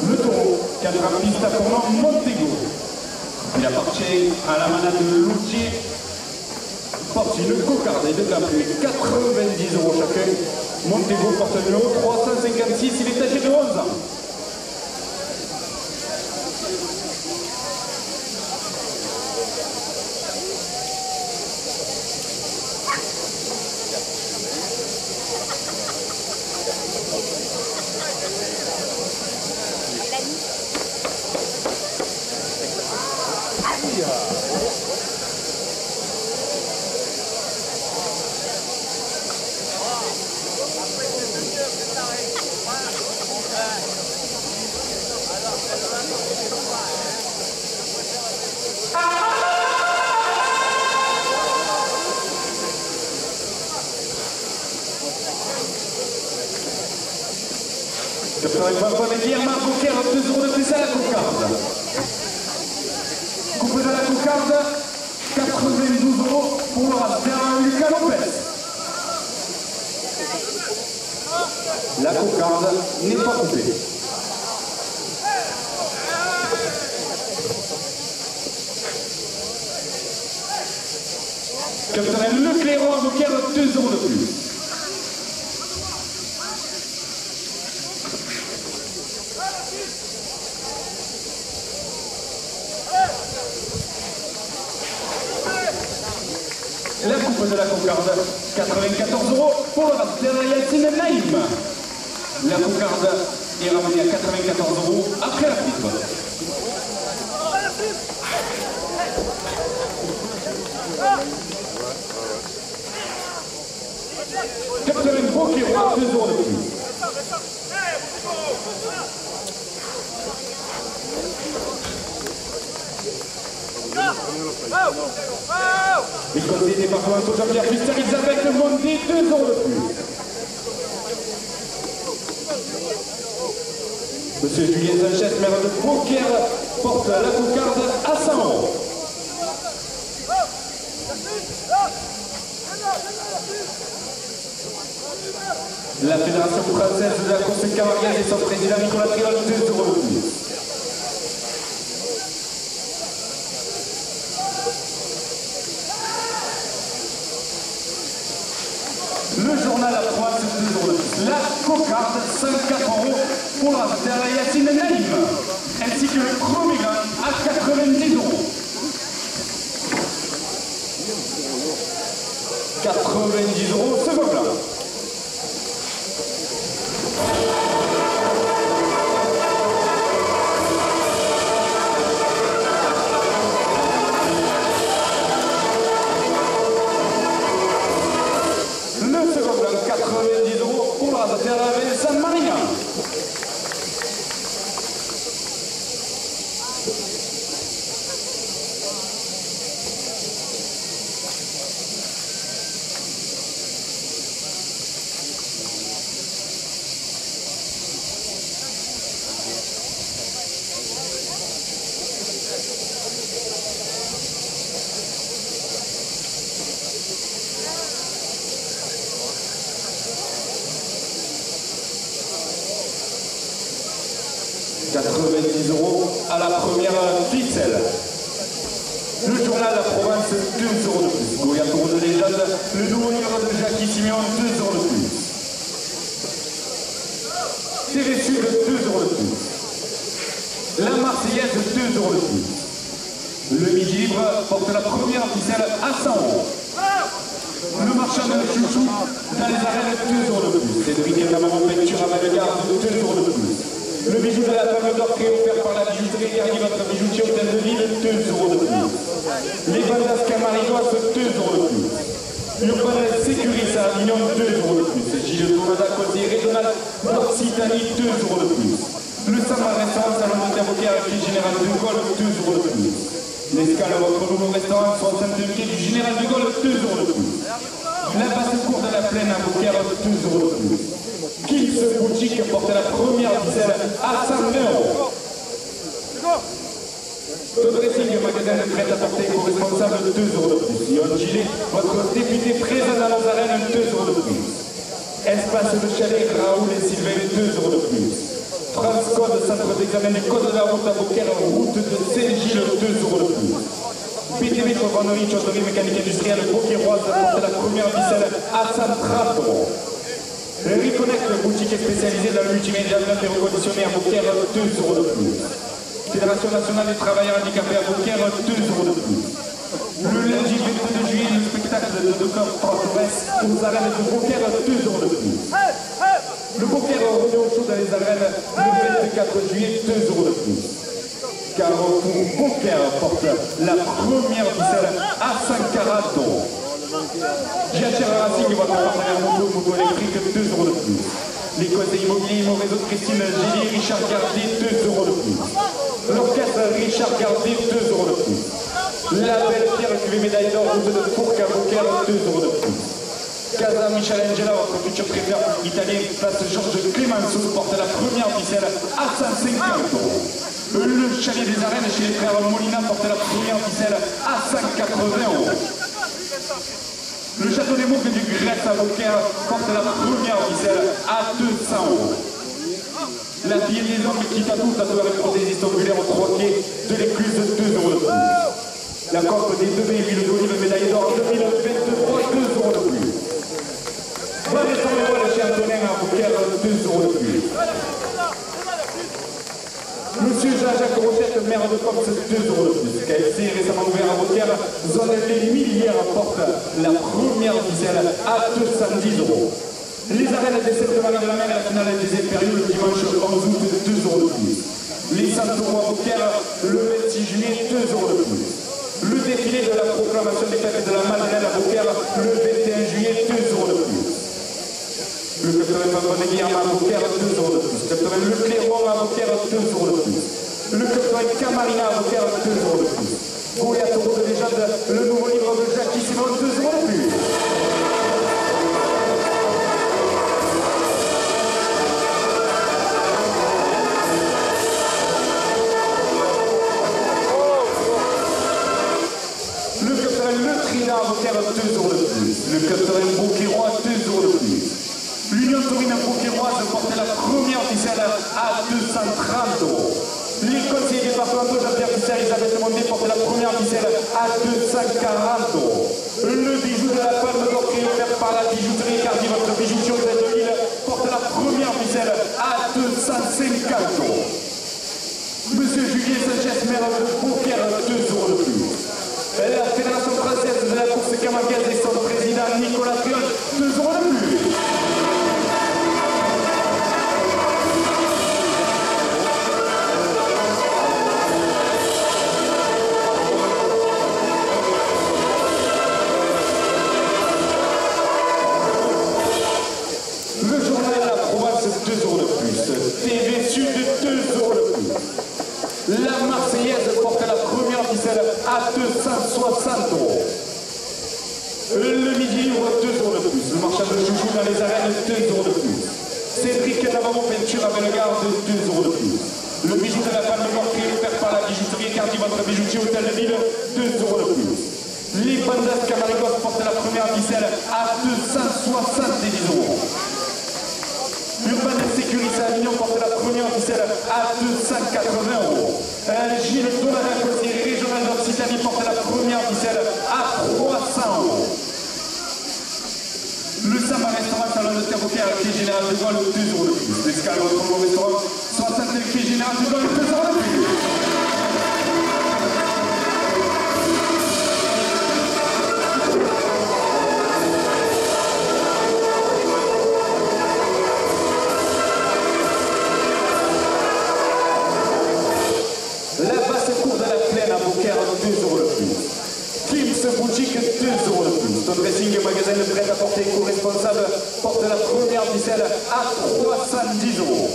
Le taureau, cadre piste à tournant Montego. Il appartient à la manade de Loutier. Porte une cocarde et de gamme, 90 euros chacun. Montego porte le numéro 356, il est âgé de 11 ans. Je ferai une bonne Guillermin Beaucaire, 2 euros de plus à la cocarde. Coupe de la cocarde, 92 euros pour Lucas Lopez. La cocarde n'est pas coupée. Capitaine Leclerc à Beaucaire, 2 euros de plus. La coupe de la Concarde, 94 euros pour le Raptor Yacine Naïm. La Concarde est ramenée à 94 euros après la coupe. Capitaine Beaucaire, 2 euros de plus. Les conseillers départementaux Jean-Pierre Fuster, Elisabeth Mondé, 2 euros de plus. Monsieur Julien Sanchez, maire de Beaucaire, porte la Concarde à 100 euros. La Fédération française de la course cavalière et son président Nicolas Triol, 2 euros de plus. Le journal à Provence, 2 euros de plus. La Concarde, 54 euros pour la Raptor Yacine Naïm. Ainsi que le premier gain à 90 euros. 90 euros, second blanc. Le second blanc, 90 euros pour la Raptor Saint-Marien. €90 à la première ficelle. Le journal La Provence, 2 euros de plus. Goya Tour de légende, le nouveau numéro de Jackie Simeon, 2 euros de plus. TV Sud, 2 euros de plus. La Marseillaise, 2 euros de plus. Le Midi Libre porte la première ficelle à 100 euros. Le marchand de chouchou dans les arènes, 2 euros de plus. Cédric et la maman peinture à Malgarde, 2 euros de plus. Le bijou de la Femme d'Or qui est offert par la bijouterie Garnier, votre bijoutier hôtel de ville, 2 euros de plus. Les bandas Camarigois, 2 euros de plus. Urban Sécuris à Avignon, 2 euros de plus. Gilles Tourada, Côté Régional, Occitanie, 2 euros de plus. Le Samarin Restaurant, Salon de Avocat, avec le Général de Gaulle, 2 euros de plus. L'Escale, votre nouveau restaurant, 62 quai du Général de Gaulle, 2 euros de plus. La basse-cour de la Plaine à Beaucaire, 2 euros de plus. Kings Boutique porte la première ficelle à 120 euros. Ton dressing, magasin de prêt à porter co-responsable, 2 euros de plus. Yon Gilet, votre député présent dans nos arènes, 2 euros de plus. Espace de chalet, Raoul et Sylvain, 2 euros de plus. France Code, centre d'examen du code de la route à Beaucaire, route de Saint-Gilles, 2 euros de plus. PTV, Chauvannerie, Chaudonnerie, mécanique industrielle, Beaucairoise porte la première ficelle à 130 euros. Reconnect, boutique spécialisée dans le multimédia et reconditionné à Beaucaire, 2 euros de plus. Fédération nationale des travailleurs handicapés à Beaucaire, 2 euros de plus. Le lundi 22 juillet, le spectacle de Docteur Forteresse aux arènes de Beaucaire, 2 euros de plus. Le Beaucaire Rodéo Show dans les arènes, le 24 juillet, 2 euros de plus. Carrefour Beaucaire porte la première ficelle à 140 euros. GHR Racing, votre partenaire moto électrique, 2 euros de plus. Les conseils immobiliers, mon réseau de Christine Gélier, Richard Gardet, 2 euros de plus. L'orchestre Richard Gardet, 2 euros de plus. La belle Pierre QV médaille d'or, route de Fourques à Beaucaire, 2 euros de plus. Casa Michelangelo, votre futur traiteur italien, place Georges Clémenceau, porte la première ficelle à 150 euros. Le chalet des arènes chez les frères Molina porte la première ficelle à 180 euros. Le château des Mouques du Grèce à Beaucaire porte la première ficelle à 200 euros. La fille des hommes qui tatoue, tatoueur et prothésiste oculaire au 3 quai de l'écluse, 2 euros de plus. La coupe des 2 huiles d'olive médaille d'or 2023, 2 euros de plus. Vanessa Leroy, le chien Antonin à Beaucaire, 2 euros de plus. Monsieur Jean-Jacques Rochette, maire de Comps, 2 euros de plus. KFC, récemment ouvert à Beaucaire, zone des millières, porte la première ficelle à 210 euros. Les arènes des 7 Marie de la Mer et la finale des Impériaux le dimanche 11 août, 2 euros de plus. Les Santoros à Beaucaire, le 26 juillet, 2 euros de plus. Le défilé de la proclamation des fêtes de la Madeleine à Beaucaire, le 21 juillet, 2 euros de plus. Le 80 Pampan de Guillerme à Beaucaire, 2 euros de plus. Le 80 Le Cléron à Beaucaire, 2 euros de plus. Le 80 Camarina à Beaucaire, 2 euros de plus. Goliath Taureau de légende, le nouveau livre de Jackie Simon, 2 euros de plus. Le Trina à Beaucaire, 2 euros de plus. Le 80 Beaucairois, 2 euros de plus. L'Union Taurine Beaucairoise portait la première ficelle à 230 euros. Les conseillers départementaux Jean-Pierre Fisser et Isabelle Mondé portaient la première ficelle à 240 euros. Le bijou de la Palme d'Or offert par la bijouterie Cardi, votre bijoutier de Lille, porte la première ficelle à 250 euros. Monsieur Julien Sanchez, maire de Beaucaire, 2 euros de plus. La Fédération française de la course camarguaise et son président Nicolas Triol, 2 euros de plus. Le journal de la Provence, 2 euros de plus. TV Sud, 2 euros de plus. La Marseillaise porte la première ficelle à 260 euros. Le midi ouvre 2 euros de plus. Le marchand de chouchou dans les arènes, 2 euros de plus. Cédric Navarro peinture à Bellegarde, 2 euros de plus. Le bijou de la Palme d'Or offert par la bijouterie Cardi, votre bijoutier Hôtel de Ville, 2 euros de plus. Les Bandas Camarigos portent la première ficelle à 270 euros. Urban Sécurité à Avignon porte la première ficelle à 280 euros. Gilles Donada, conseiller régional d'Occitanie, porte la première ficelle à 300 euros. Le Samba Restaurant Salon de Terre Beaucaire, quai Général de Gaulle, 2 euros de plus. L'escale au restaurant 60 quai Général de Gaulle, 2 euros de plus. La basse-cour de la Plaine à Beaucaire, 2 euros de plus. Kim's Boutique, 2 euros de plus. Ton dressing magasin de prêt-à-porter éco-responsable porte la première ficelle à 310 euros.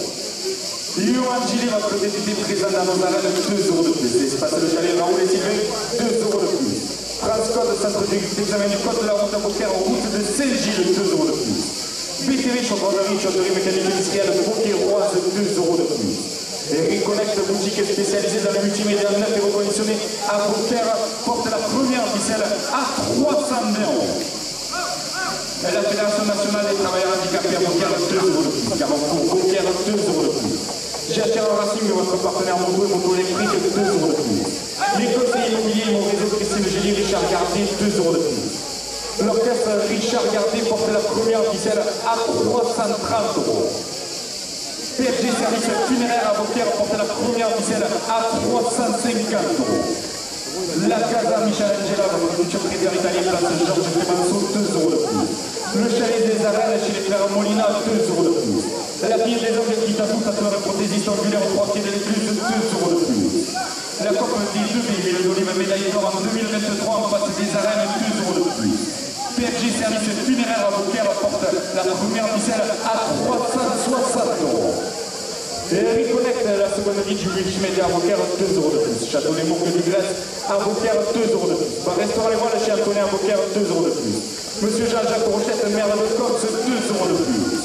Yoann Gillet, votre député présent dans nos arènes, 2 euros de plus. L'espace de chalet Raoul et Sylvain, 2 euros de plus. Transcode, centre d'examen du code de la route à Beaucaire, route de Saint-Gilles, 2 euros de plus. BTV, chaudronnerie mécanique industrielle, Beaucairoise, 2 euros de plus. Et Reconnect, boutique spécialisée dans le multimédia neuf et reconditionné à Beaucaire, porte la première ficelle à 320 euros. Et la Fédération nationale des travailleurs handicapés à Beaucaire, 2 euros de plus. Carrefour Beaucaire, 2 euros de plus. GHR Racing, votre partenaire moto et moto électrique, 2 euros de plus. Les conseillers immobiliers, mon réseau Christine Gély, Richard Gardet, 2 euros de plus. L'orchestre Richard Gardet porte la première ficelle à 330 euros. PFG Service Funéraire à Beaucaire porte la première ficelle à 350 euros. La Casa Michel Angela, votre culture traiteur italien, place Georges Clemenceau, 2 euros de plus. Le chalet des arènes chez les frères Molina, 2 euros de plus. La pire des hommes qui t'avoue, tatoueur et prothésiste angulaire au 3 pieds de l'écluse, 2 euros de plus. La Coupe des 2 huiles d'olive médaille d'or en 2023 en face des arènes, 2 euros de plus. PFG Service Funéraire à Beaucaire porte la première ficelle à 360 euros. Et Reconnect, la seconde vie du multimédia à Beaucaire, 2 euros de plus. Château Les Mours du Grèce à Beaucaire, 2 euros de plus. Bar Restaurant Les Voiles chez Antonin à Beaucaire, 2 euros de plus. Monsieur Jean-Jacques Rochette, maire de Comps, 2 euros de plus.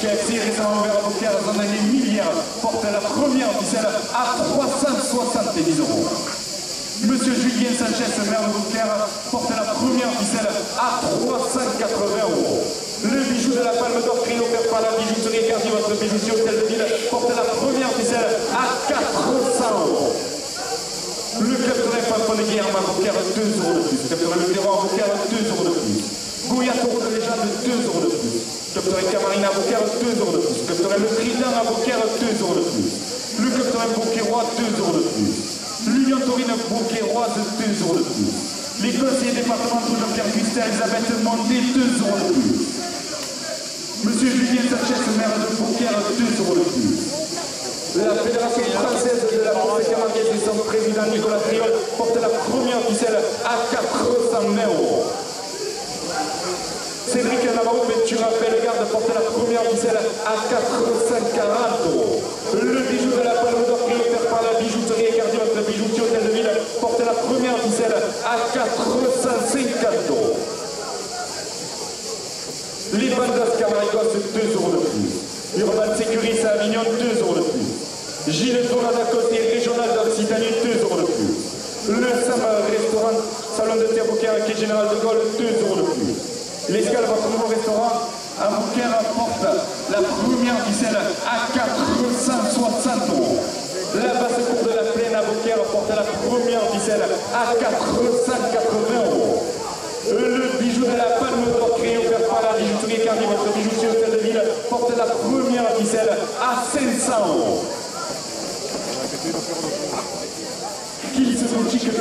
KFC récemment ouvert à Beaucaire, dans l'année millière, porte la première ficelle à 370 euros. Monsieur Julien Sanchez, maire de Beaucaire, porte la première ficelle à 380 euros. Le bijou de la Palme d'Or offert par la bijouterie Cardi, votre bijoutier Hôtel de Ville, porte la première ficelle à 400 euros. Le 80 Pampan de Guillerme à Beaucaire, 2 € de plus. Capturé le Cléron à Beaucaire, 2 € de plus. Goya Taureau de Légende, 2 € de plus. Capturé Camarine à Beaucaire, 2 € de plus. Capturé le Trident à Beaucaire, 2 € de plus. Le capturé Beaucairois, 2 € de plus. L'Union Taurine Beaucairoise, 2 € de plus. Les conseillers départementaux Jean-Pierre Christin, Elisabeth Mondé, 2 € de plus. Monsieur Julien Sanchez, maire de Beaucaire, 2 € de plus. La Fédération française de la boxe camarguaise et son président Nicolas Triol porte la première ficelle à 420 €. Cédric Navarro Ventura Bellegarde porte la première ficelle à 440 €. Le bijou de la Palme d'Or offert par la bijouterie et gardien de bijoutier Hôtel de Ville porte la première ficelle à 450 €. Les bandas Camaricos, 2 € de plus. Urban Sécuris à Avignon, 2 € de plus. Gilles Tourada Côté régional d'Occitanie, 2 € de plus. Le Sam Restaurant, salon de thé à Beaucaire, quai Général de Gaulle, 2 € de plus. L'Escale, votre nouveau restaurant à Beaucaire, porte la première ficelle à 460 €. La basse cour de la Plaine à Beaucaire porte la première ficelle à 480 €. Le bijou de la Palme d'Or créé offert par la bijouterie Cardi, votre bijoutier Hôtel de Ville, porte la première ficelle à 500 €. Qu'il se boutique, 2 €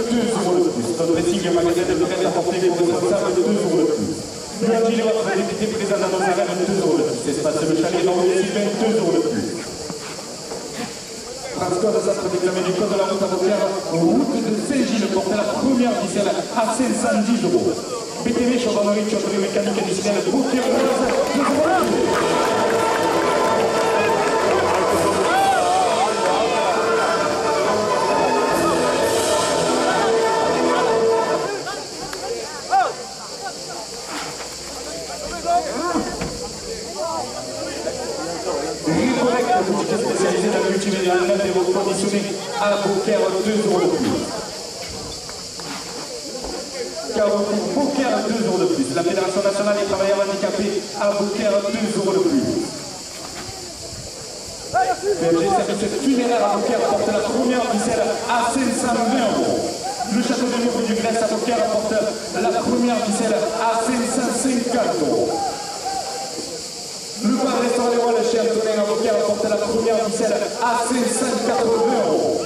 de plus. Notre dressing magasin de prêt apporté pour responsable, 2 € de plus. Lundi, votre député présent dans nos arènes, 2 € de plus. Espace le chalet dans le Sylvain, 2 € de plus. Transport de centre déclamé du code de la route à Beaucaire, route de Saint-Gilles, porte la première ficelle à 510 €. BTV, chaudronnerie, tuyauterie mécanique industrielle, Beaucaire, 2 € de plus. Boutique spécialisée dans le multimédia des reconditionnés à Beaucaire, 2 € de plus. Carrefour Beaucaire, 2 € de plus. La Fédération nationale des travailleurs handicapés à Beaucaire, 2 € de plus. PFG Service funéraire à Beaucaire porte la première ficelle à 520 €. Le château de Louvre du Grèce à Beaucaire porte la première ficelle à 550 €. Le bar restaurant Les Rois, le chez Antonin à Beaucaire porte la première ficelle à 580 €.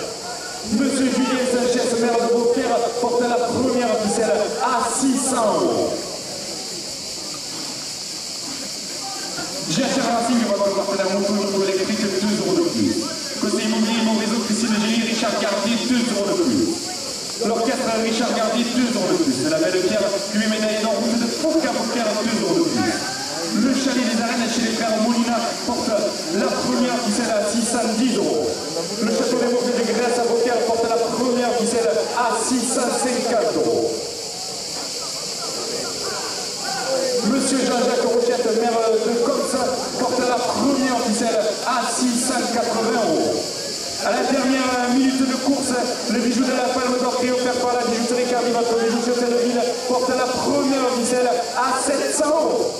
Monsieur Julien Sanchez, maire de Beaucaire, porte la première ficelle à 600 €. GHR Racing, votre partenaire moto électrique, 2 € de plus. Côté immobilier, mon réseau, Christine Gély, Richard Gardier, 2 € de plus. L'orchestre Richard Gardier, 2 € de plus. La belle Pierre, 8 médailles d'or, route de Foucault à Beaucaire, 2 € de plus. Le chalet des arènes chez les frères Molina porte la première ficelle à 610 €. Le château des Mourvets de Grèce à Beaucaire porte la première ficelle à 650 €. Monsieur Jean-Jacques Rochette, maire de Cox, porte la première ficelle à 680 €. À la dernière minute de course, le bijou de la Palme d'Or offert par la bijouterie Cardi, votre bijoutier Hôtel de Ville, porte la première ficelle à 700 €.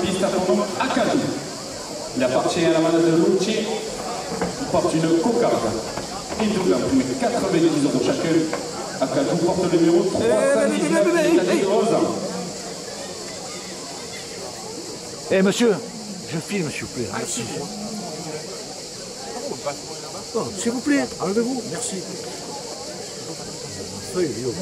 piste à son nom Acadou. Il appartient à la manade de Lucci. Il porte une cocarde et double un prix 90 € chacun. Acadou porte le numéro 319 Rosa. Eh monsieur, je filme s'il vous plaît. Merci. Oh, s'il vous plaît, enlevez-vous. Merci. Feuille, Rio.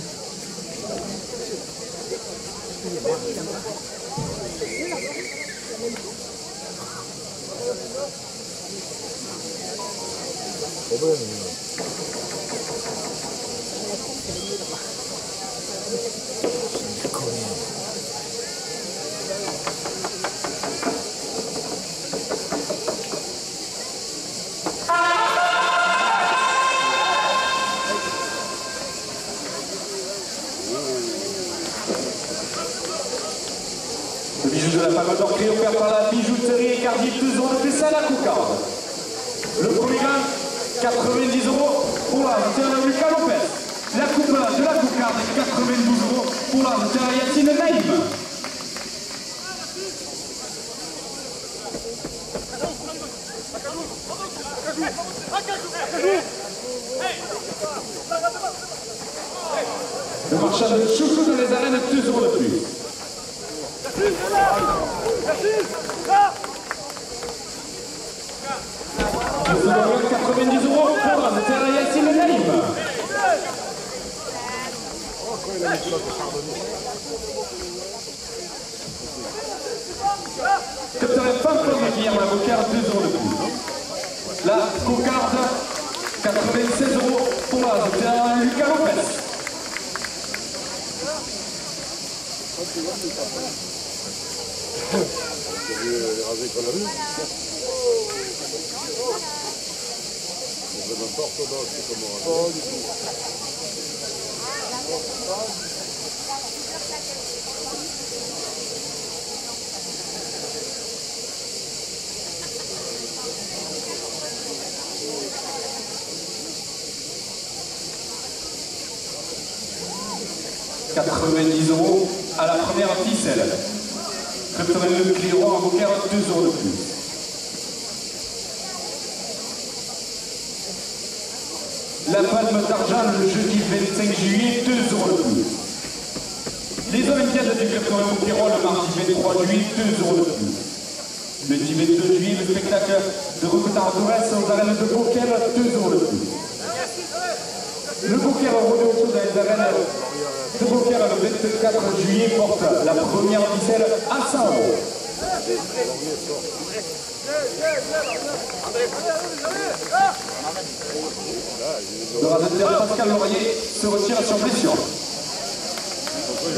Le bijou de la Palme d'Or Prix offert par la bijouterie et Cardi 2 € de plus à la cocarde. Le premier gain, 90 € pour la de Lucas Lopez. La coupe de la cocarde est 92 € pour la de Yacine Naïm. Le marchand de chouchou dans les arènes, 2 € de plus. Le second 90 € pour la de Yacine Naïm. Capteur femme pour le Guillermo la cocarde, 2 € de plus. La cocarde, 96 € pour la de Lucas Lopez. Vous avez rasé qu'on a vu. C'est même pas orthodoxe comme on a du tout. « 90 € à la première ficelle. Préparez le Cléron en Beaucaire, 2 € de plus. La Palme d'Argent le jeudi 25 juillet, 2 € de plus. Les Olympiades du Cléron Beaucaire le mardi 23 juillet, 2 € de plus. Le 22 juillet, le spectacle de Recotard Torres aux arènes de Beaucaire, 2 € de plus. Le Beaucaire rodéo dans les arènes de Beaucaire le 24 juillet porte la première ficelle à 100 €. Le radateur Pascal Laurier se retire sur blessure.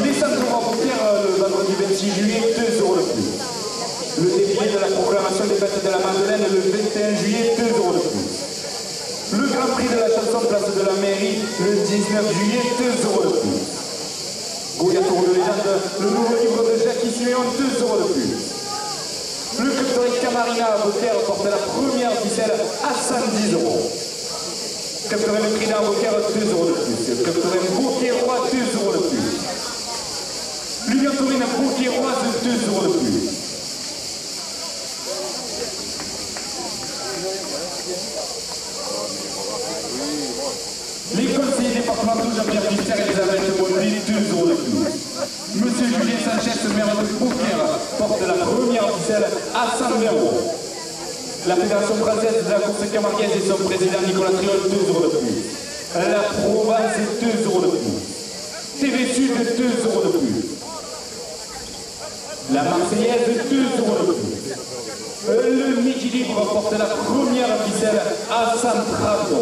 Les Saint-Laurent Beaucaire le vendredi 26 juillet, 2 € de plus. Le défilé de la proclamation des fêtes de la Madeleine le 21 juillet, 2 € de plus. Le Grand Prix de la chanson place de la mairie le 19 juillet, 2 € de plus. Goya Tour de légende, le nouveau livre de Jackie Siméon, 2 € de plus. Le Capteur Camarina à Beaucaire porte la première ficelle à 110 €. Capteur le Crina à Beaucaire, 2 € de plus. Capteur Beaucaire-Roi, 2 € de plus. L'Union Taurine Beaucaire-Roise, 2 € de plus. Les conseillers départementaux Jean-Pierre Visser et Elisabeth Bondy, 2 € de plus. Monsieur Julien Sanchez, maire de Beaucaire, porte la première ficelle à 120 €. La Fédération française de la course camarguaise et son président Nicolas Triol, 2 € de plus. La Provence, 2 € de plus. TV Sud, 2 € de plus. La Marseillaise, 2 € de plus. Le Midi Libre porte la première ficelle à 130 €.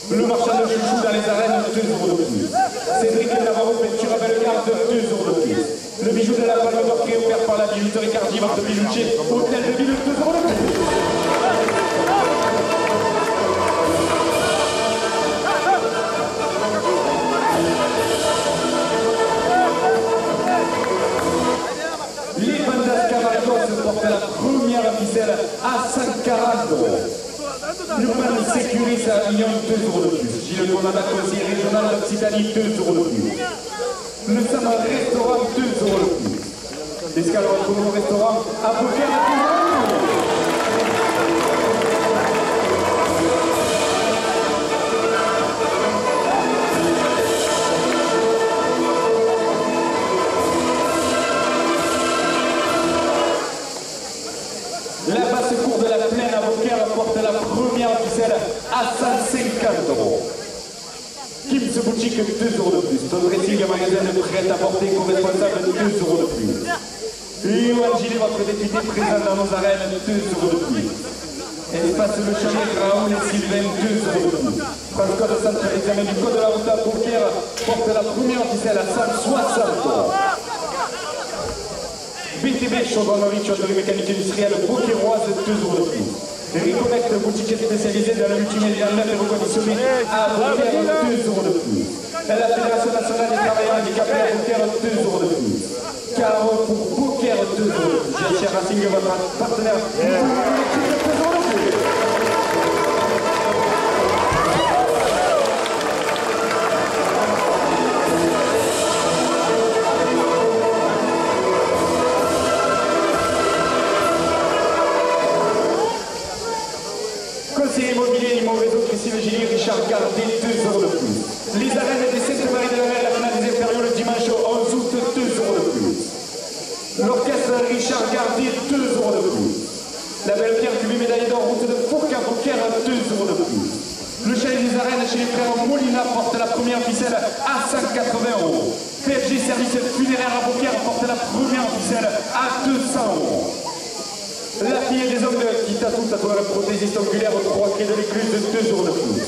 Le marchand de chouchou dans les arènes, 2 € de plus. Cédric Navarro, peinture à Bellegarde, 2 € de plus. Le bijou de la Palme d'Or Prix offert par la bijouterie Cardi, vente de bijoutier, hôtel de ville, 2 € de plus. Les bandas Camarillos portent la première ficelle à 140 €. Le pan Sécuris à Avignon, 2 € de plus. Gilles Conada, conseiller régional d'Occitanie, 2 € de plus. Le Sam Restaurant, 2 € de plus. L'escale retourne au restaurant à Beaucaire à 2 euros. La basse cour de la plaine à Beaucaire porte la première ficelle à 150 euros. Kim's Boutique 2 euros de plus. Ton dressing magasin de prêt-à-porter co-responsable 2 euros de plus. Yoann Gillet, votre député présent dans nos arènes, 2 euros de plus. Espace Le Chalet, Raoul et Sylvain, 2 euros de plus. Transcode centre d'examen du code de la route à Beaucaire porte la première ficelle à 160 euros. BTB, chaudronnerie, tuyauterie mécanique industrielle, beaucairoise, 2 euros de plus. Reconnect, boutique spécialisée dans le multimédia neuf et reconditionné à Beaucaire, 2 euros de plus. La Fédération nationale des travailleurs handicapés à Beaucaire, 2 euros de plus. Caro pour Beaucaire, 2 euros de plus. GHR Racing, votre partenaire, 2 euros de plus. Conseiller immobilier, Immo Réseau, Christine Gilly, Richard Gardet, 2 euros de plus. Les arènes des Sainte-Marie de la Mer, la finale des Impériaux le dimanche 11 août, 2 euros de plus. L'orchestre Richard Gardet, 2 euros de plus. La Belle Pierre Cubie médaille d'or, route de Foucault-Beaucaire, 2 euros de plus. Le chalet des arènes chez les frères Molina porte la première ficelle à 180 euros. PFG Service funéraire à Beaucaire porte la première ficelle à 200 euros. La fille des hommes qui tatoue tatoueur prothésiste oculaire au 3 quai de l'écluse de 2 euros de plus.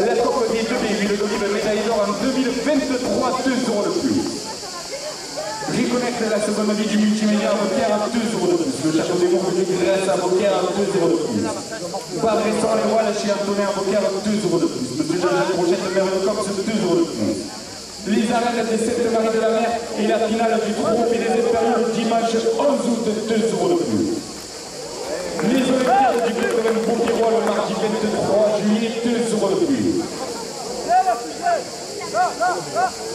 La coque des 2B, huile d'olive médaille d'or en 2023, 2 euros de plus. Reconnect la seconde vie du multimédia à Beaucaire à 2 euros de plus. Le château des Monts de Grèce à Beaucaire à 2 euros de plus. Bar restaurant Les Voiles chez Antonin à Beaucaire à 2 euros de plus. Monsieur Jean-Jacques Brochette de Mer de Corse, 2 euros de plus. Les arènes des Sainte-Marie de la Mer et la finale du Trophée des Impériaux le dimanche 11 août, 2 euros de plus. Les Olympiades du 80 Beaucairois le mardi 23 juillet, 2 euros de plus.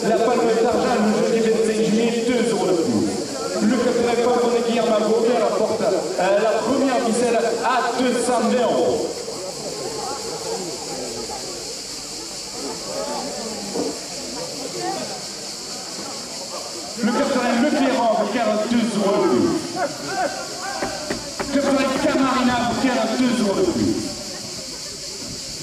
La Palme d'Argent le jeudi 25 juillet, 2 euros de plus. Le 80 Pavron de Guillerme à Beaucaire apporte la première ficelle à 220 euros. Le 80 Leclerc à Beaucaire, 2 euros de plus. 80 Camarina à Beaucaire, 2 euros de plus.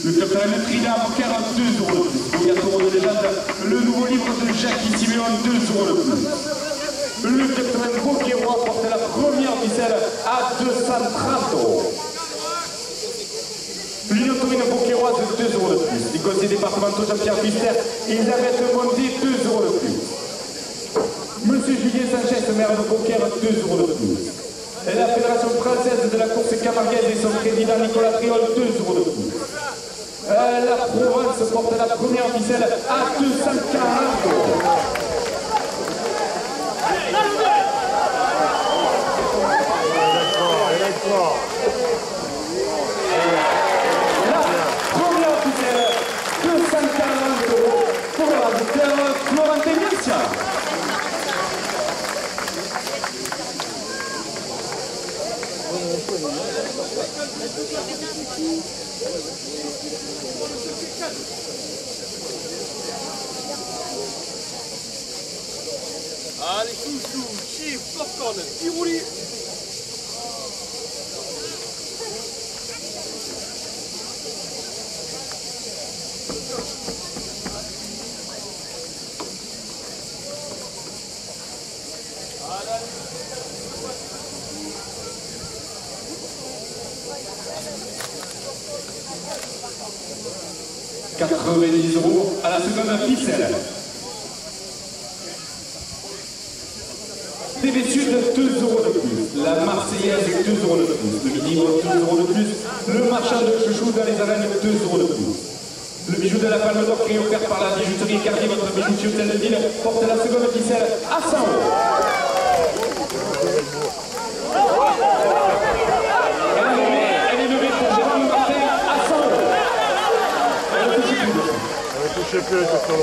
Le 80 Trina à Beaucaire, 2 euros de plus. Il y a Taureau de légende, le nouveau livre de Jacques Siméon, 2 euros de plus. Le 80 Beaucairois porte la première ficelle à 230 euros. L'Inotorine Beaucairoise, 2 euros de plus. Les conseillers départementaux Jean-Pierre Fister, Elisabeth Monté, 2 euros de plus. Monsieur Julien Sanchez, maire de Beaucaire, 2 euros de plus. Et la Fédération française de la course camarguaise et son président Nicolas Triol, 2 euros de plus. La Provence porte la première ficelle à 240 euros. La première ficelle, 240 euros pour la victoire Florentin Garcia. Allez, chouchou, chiffre, popcorn, petit roulis. « 90 euros à la seconde ficelle. TV Sud, 2 euros de plus. La Marseillaise, 2 euros de plus. Le Midi, 2 euros de plus. Le marchand de chouchou dans les arènes, 2 euros de plus. Le bijou de la Palme d'Or qui est offert par la bijouterie Cartier, votre bijoutier hôtel de ville, porte la seconde ficelle à 100 euros. Elle est levée pour Jérôme Martin à 100 euros. Elle ne touche plus. Elle ne touche plus, c'est ça.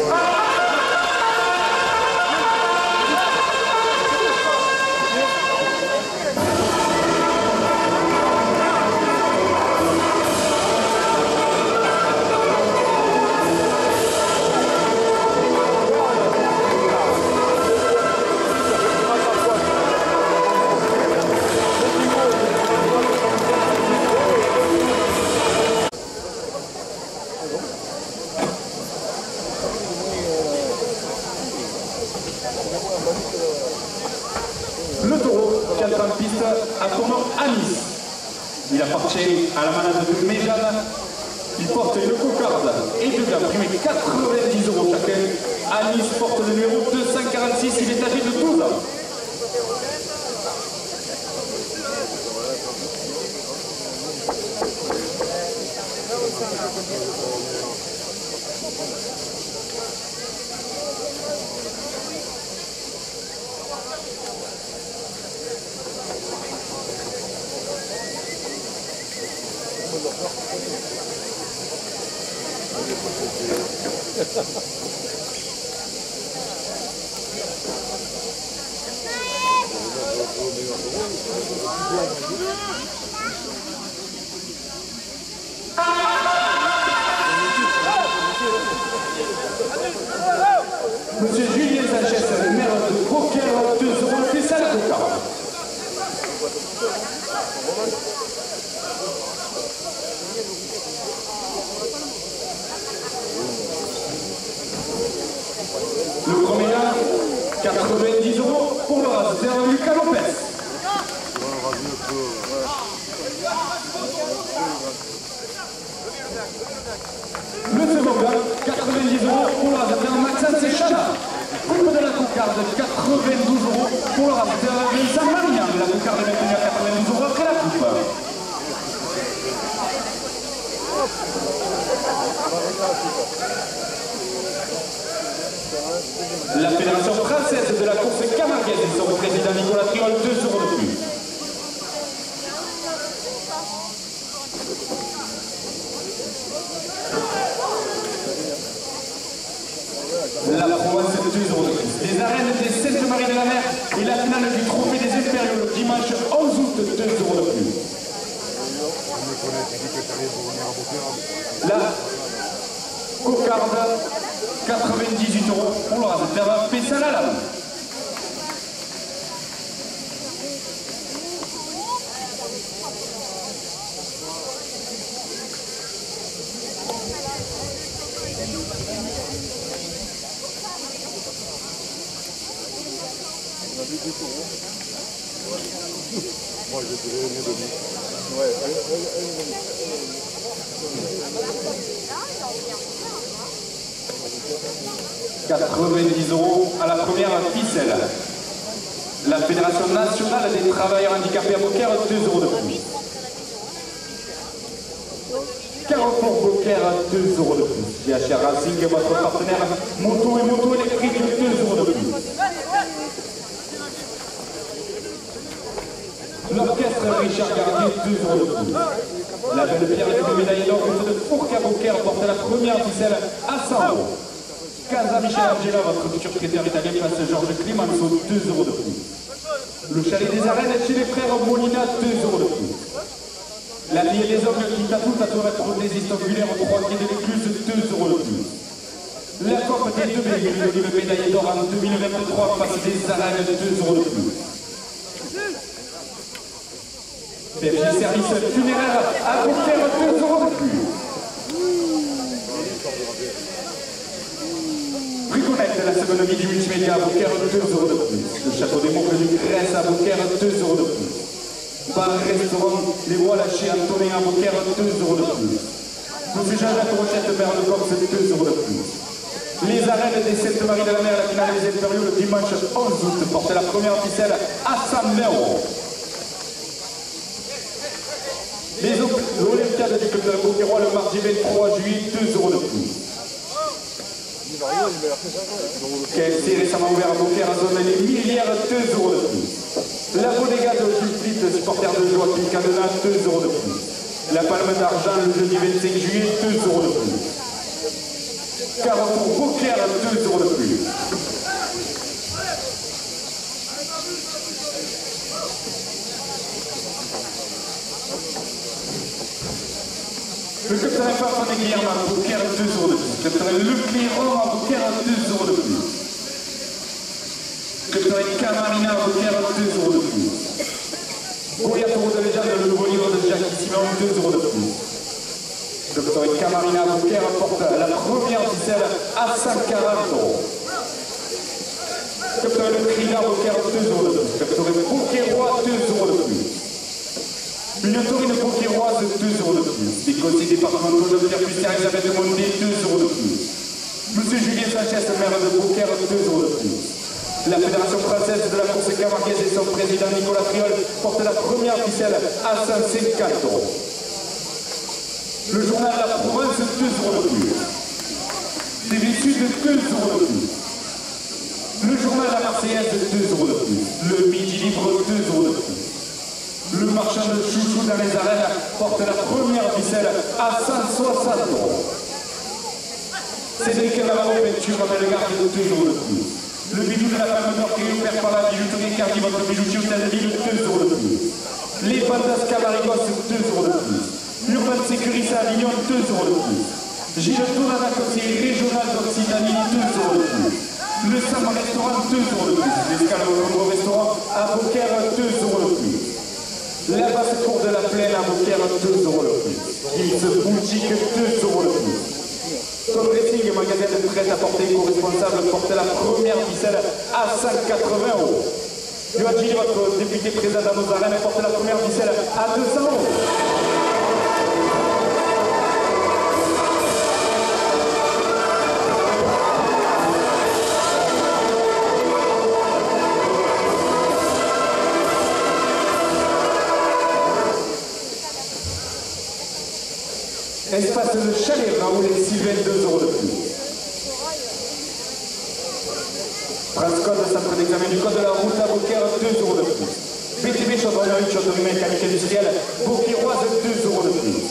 entre en piste à son nom Anis. Il appartient à la manade de Mégane. Il porte une cocarde et deux gants primés 90 € chacun. Anis porte le numéro 246, il est âgé de 12 ans. Monsieur Julien Sanchez, maire de Beaucaire, 2 €, c'est ça la cocarde. Le premier là, 90 € pour le raseteur Lucas Lopez. Le second gars, 90 € pour le raseteur Maxence Echana. Coupe de la cocarde, 92 € pour le raseteur Vincent Marignan. La cocarde est maintenue à 92 € après la coupe. La Fédération française de la course camarguaise et son président Nicolas Triol, 2 € de plus. La Provence, 2 € de plus. Les arènes des Sainte-Marie-de-la-Mer et la finale du Trophée des Impériaux le dimanche 11 août, 2 € de plus. La cocarde, 98 € pour le raseteur Pessal Alam. Moi, je dirais une demi. Ouais, 90 € à la première ficelle. La Fédération nationale des travailleurs handicapés à Beaucaire, 2 € de plus. Carrefour Beaucaire, 2 € de plus. GHR Racing, votre partenaire moto et moto électrique, 2 € de plus. L'orchestre Richard Garnier, 2 € de plus. La belle pierre de médaille d'or de Fourca Beaucaire porte la première ficelle à 100 €. Casa Michel Angela, votre futur traiteur italien, place Georges Clemenceau, 2 € de plus. Le chalet des arènes chez les frères Molina, 2 € de plus. La liée des ongles qui tatouerait prothésiste oculaire 3 pieds de l'écluse, 2 € de plus. La Coupe des 2 véhicules de médaille d'or en 2023 face des arènes, 2 € de plus. PFG Service funéraire à Beaucaire, 2 € de plus. Briconnette, la seconde vie du multimédia à Beaucaire, 2 € de plus. Le château des Moncles du Grèce à Beaucaire, 2 € de plus. Bar restaurant Les Bois Lâchés Antonin à Beaucaire, 2 € de plus. Monsieur Jean-Jacques Rochette, maire de Corse, 2 € de plus. Les arènes des Sainte-Marie-de-la-Mer, la finale des Impériaux le dimanche 11 août, porte la première ficelle à 100 €. L'Olympiade du club de Beaucairois le mardi 23 juillet, 2 € de plus. KFC récemment ouvert à Beaucaire à zone les Millières, 2 € de plus. La Bodega de Jules Philippe, supporter de Joaquin Cadena, 2 € de plus. La Palme d'Argent le jeudi 25 juillet, 2 € de plus. Carrefour Beaucaire, 2 € de plus. Le capitaine Papa de Guillermo à Beaucaire, 2 € de plus. Le capitaine Leclerc à Beaucaire, 2 € de plus. Le capitaine Camarina à Beaucaire, 2 € de plus. Goya Taureau de Légende, le nouveau livre de Jacques Simon, 2 € de plus. Le capitaine Camarina à Beaucaire porte la première ficelle à 140 €. Le Captain Trina Boker 2 euros de plus. Captain Bokerois 2 euros de plus. Une taurine Bokeroise 2 euros de plus. Des conseils départementaux de Pierre Puster Elisabeth de Mondé 2 euros de plus. Monsieur Julien Sanchez, maire de Beaucaire, 2 euros de plus. La Fédération française de la course camarguaise et son président Nicolas Friol portent la première ficelle à 150 euros. Le journal La Provence, 2 euros de plus. TV Sud, 2 euros de plus. Le journal La Marseillaise, 2 euros de plus. Le Midi Libre, 2 euros de plus. Le marchand de chouchou dans les arènes porte la première ficelle à 160 euros. Cédric Navarro peinture avec le garde de 2 euros de plus. Le bijou de la femme d'or qui est offert par la bijouterie Cardi, votre bijoutier hôtel de ville, 2 euros de plus. Les Fantas Camarigos, 2 euros de plus. Urban Sécurité à Avignon, 2 euros de plus. Gilles Tournac, conseiller régional d'Occitanie, 2 euros de plus. Le Sam Restaurant, 2 euros de plus. L'escale au restaurant à Beaucaire, 2 euros de plus. La basse-cour de la plaine à Beaucaire, 2 euros de plus. Gims Boutique, 2 euros de plus. Tom Racing, magasin de prêt-à-porter co-responsable, porte la première ficelle à 180 euros. Joachim, votre député présent dans nos arènes, porte la première ficelle à 200 euros. Espace de Chalet, Raoul et Sylvain, 2 euros de plus. Transcode, centre d'examen du code de la route à Beaucaire, 2 euros de plus. BTB, chaudronnerie, chaudronnerie mécanique industrielle, Beaucairoise, 2 euros de plus.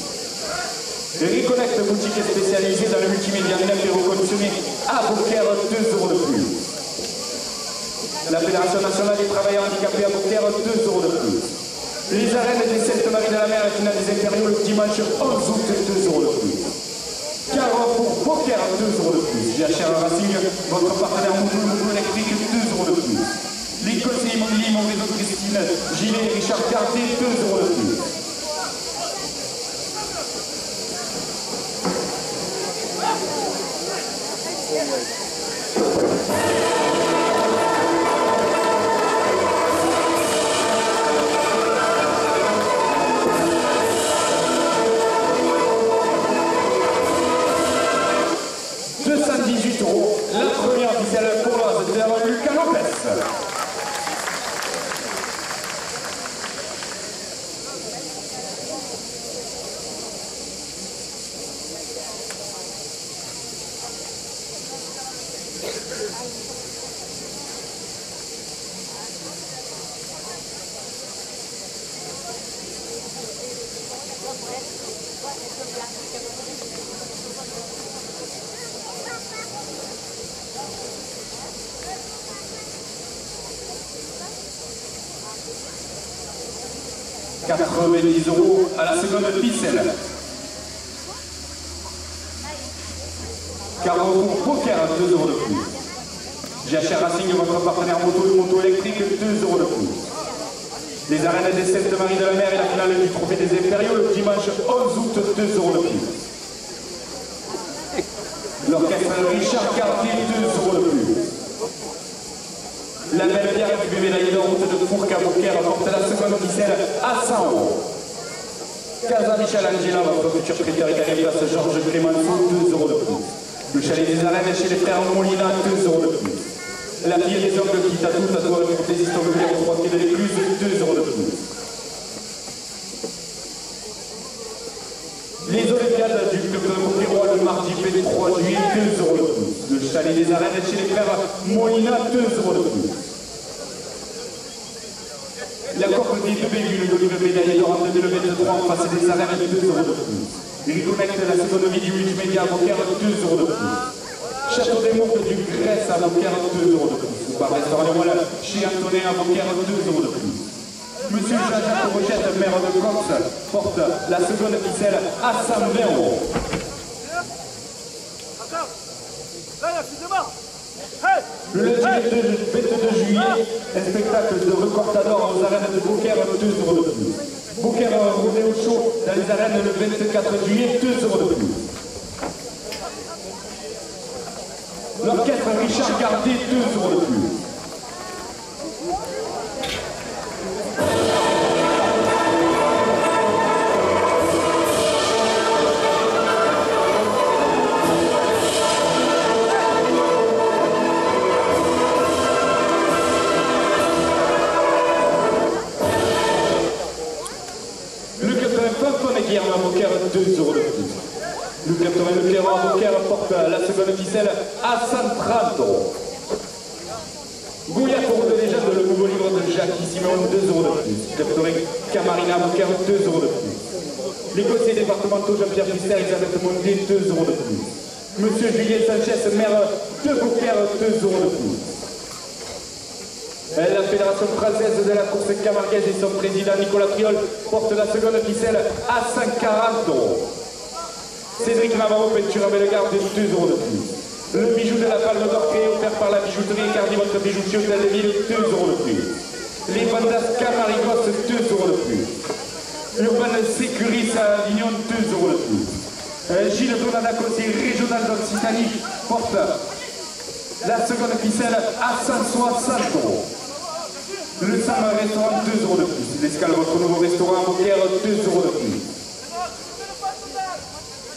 Reconnect, boutique spécialisée dans le multimédia neuf et reconditionné à Beaucaire, 2 euros de plus. La Fédération nationale des travailleurs handicapés à Beaucaire, 2 euros de plus. Les arènes des Sainte-Marie de la Mer, la finale des Impériaux le dimanche 11 août, 2 euros de plus. Carrefour Beaucaire, 2 euros de plus. GHR Racing, votre partenaire Moutou électrique, 2 euros de plus. Les conseillers immobiliers, mon réseau Christine, Gilet et Richard Cartier, 2 euros de plus. La première ficelle pour l'Oise, Lucas Lopez. « 90 euros à la seconde ficelle. Carrefour Beaucaire, 2 euros de plus. GHR Racing, votre partenaire moto électrique, 2 euros de plus. Les arènes des Sainte-Marie de la Mer et la finale du Trophée des Impériaux le dimanche 11 août, 2 euros de plus. L'orchestre Richard Cartier, 2 euros de plus. La belle bière du médaillé de route de Fourques à Beaucaire porte la seconde ficelle à 100 euros. Casa Michel Angela, votre futur traiteur italien, place Georges Clémenceau, 2 euros de plus. Le chalet des arènes chez les frères Molina, 2 euros de plus. La fille des ongles qui tatoue, tatouage pour des histoires de au 3 pieds de l'écluse, 2 euros de plus. Les Olympiades du club de Beaucairois le mardi 23 juillet, 2 euros de plus. Le chalet des arènes chez les frères Molina, 2 euros de plus. La Coupe des deux véhicules d'Olive médaillé d'or en 2023 en face des arènes, 2 euros de plus. Il connecte la seconde vie du multimédia à Beaucaire, 2 euros de plus. Château des Mourtes du Grèce à Beaucaire, 2 euros de plus. Par restaurant de Moelle chez Antonin à Beaucaire, 2 euros de plus. Monsieur Jean-Jacques Rochette, maire de Cox, porte la seconde ficelle à 120 euros. Le lundi 22 juillet, un spectacle de recordador aux arènes de Beaucaire, 2 euros de plus. Beaucaire Rodéo Show dans les arènes le 24 juillet, 2 euros de plus. L'orchestre Richard Cartier, 2 euros de plus. à Beaucaire, 2 euros de plus. Le capitaine Leclerc à Beaucaire porte la seconde ficelle à 130 euros. Gouya pour de légende, le nouveau livre de Jacques Simon, 2 euros de plus. Capitaine Camarina à Beaucaire, 2 euros de plus. Les conseillers départementaux Jean-Pierre Fister, Elisabeth Mondier, 2 euros de plus. Monsieur Julien Sanchez, maire de Beaucaire, 2 euros de plus. La Fédération française de la course camarguaise et son président Nicolas Triol porte la seconde ficelle à 140 euros. Cédric Navarro, peinture à Bellegarde, 2 euros de plus. Le bijou de la Palme d'Or créé offert par la bijouterie Cardi, votre bijoutier Hôtel de Ville, 2 euros de plus. Les bandas Camarigos, 2 euros de plus. Urban Sécuris à Avignon, 2 euros de plus. Gilles Donada, conseiller régional d'Occitanie, porte la seconde ficelle à 160 euros. Le Sam Restaurant, 2 euros de plus. L'Escale, votre nouveau restaurant à Beaucaire, 2 euros de plus.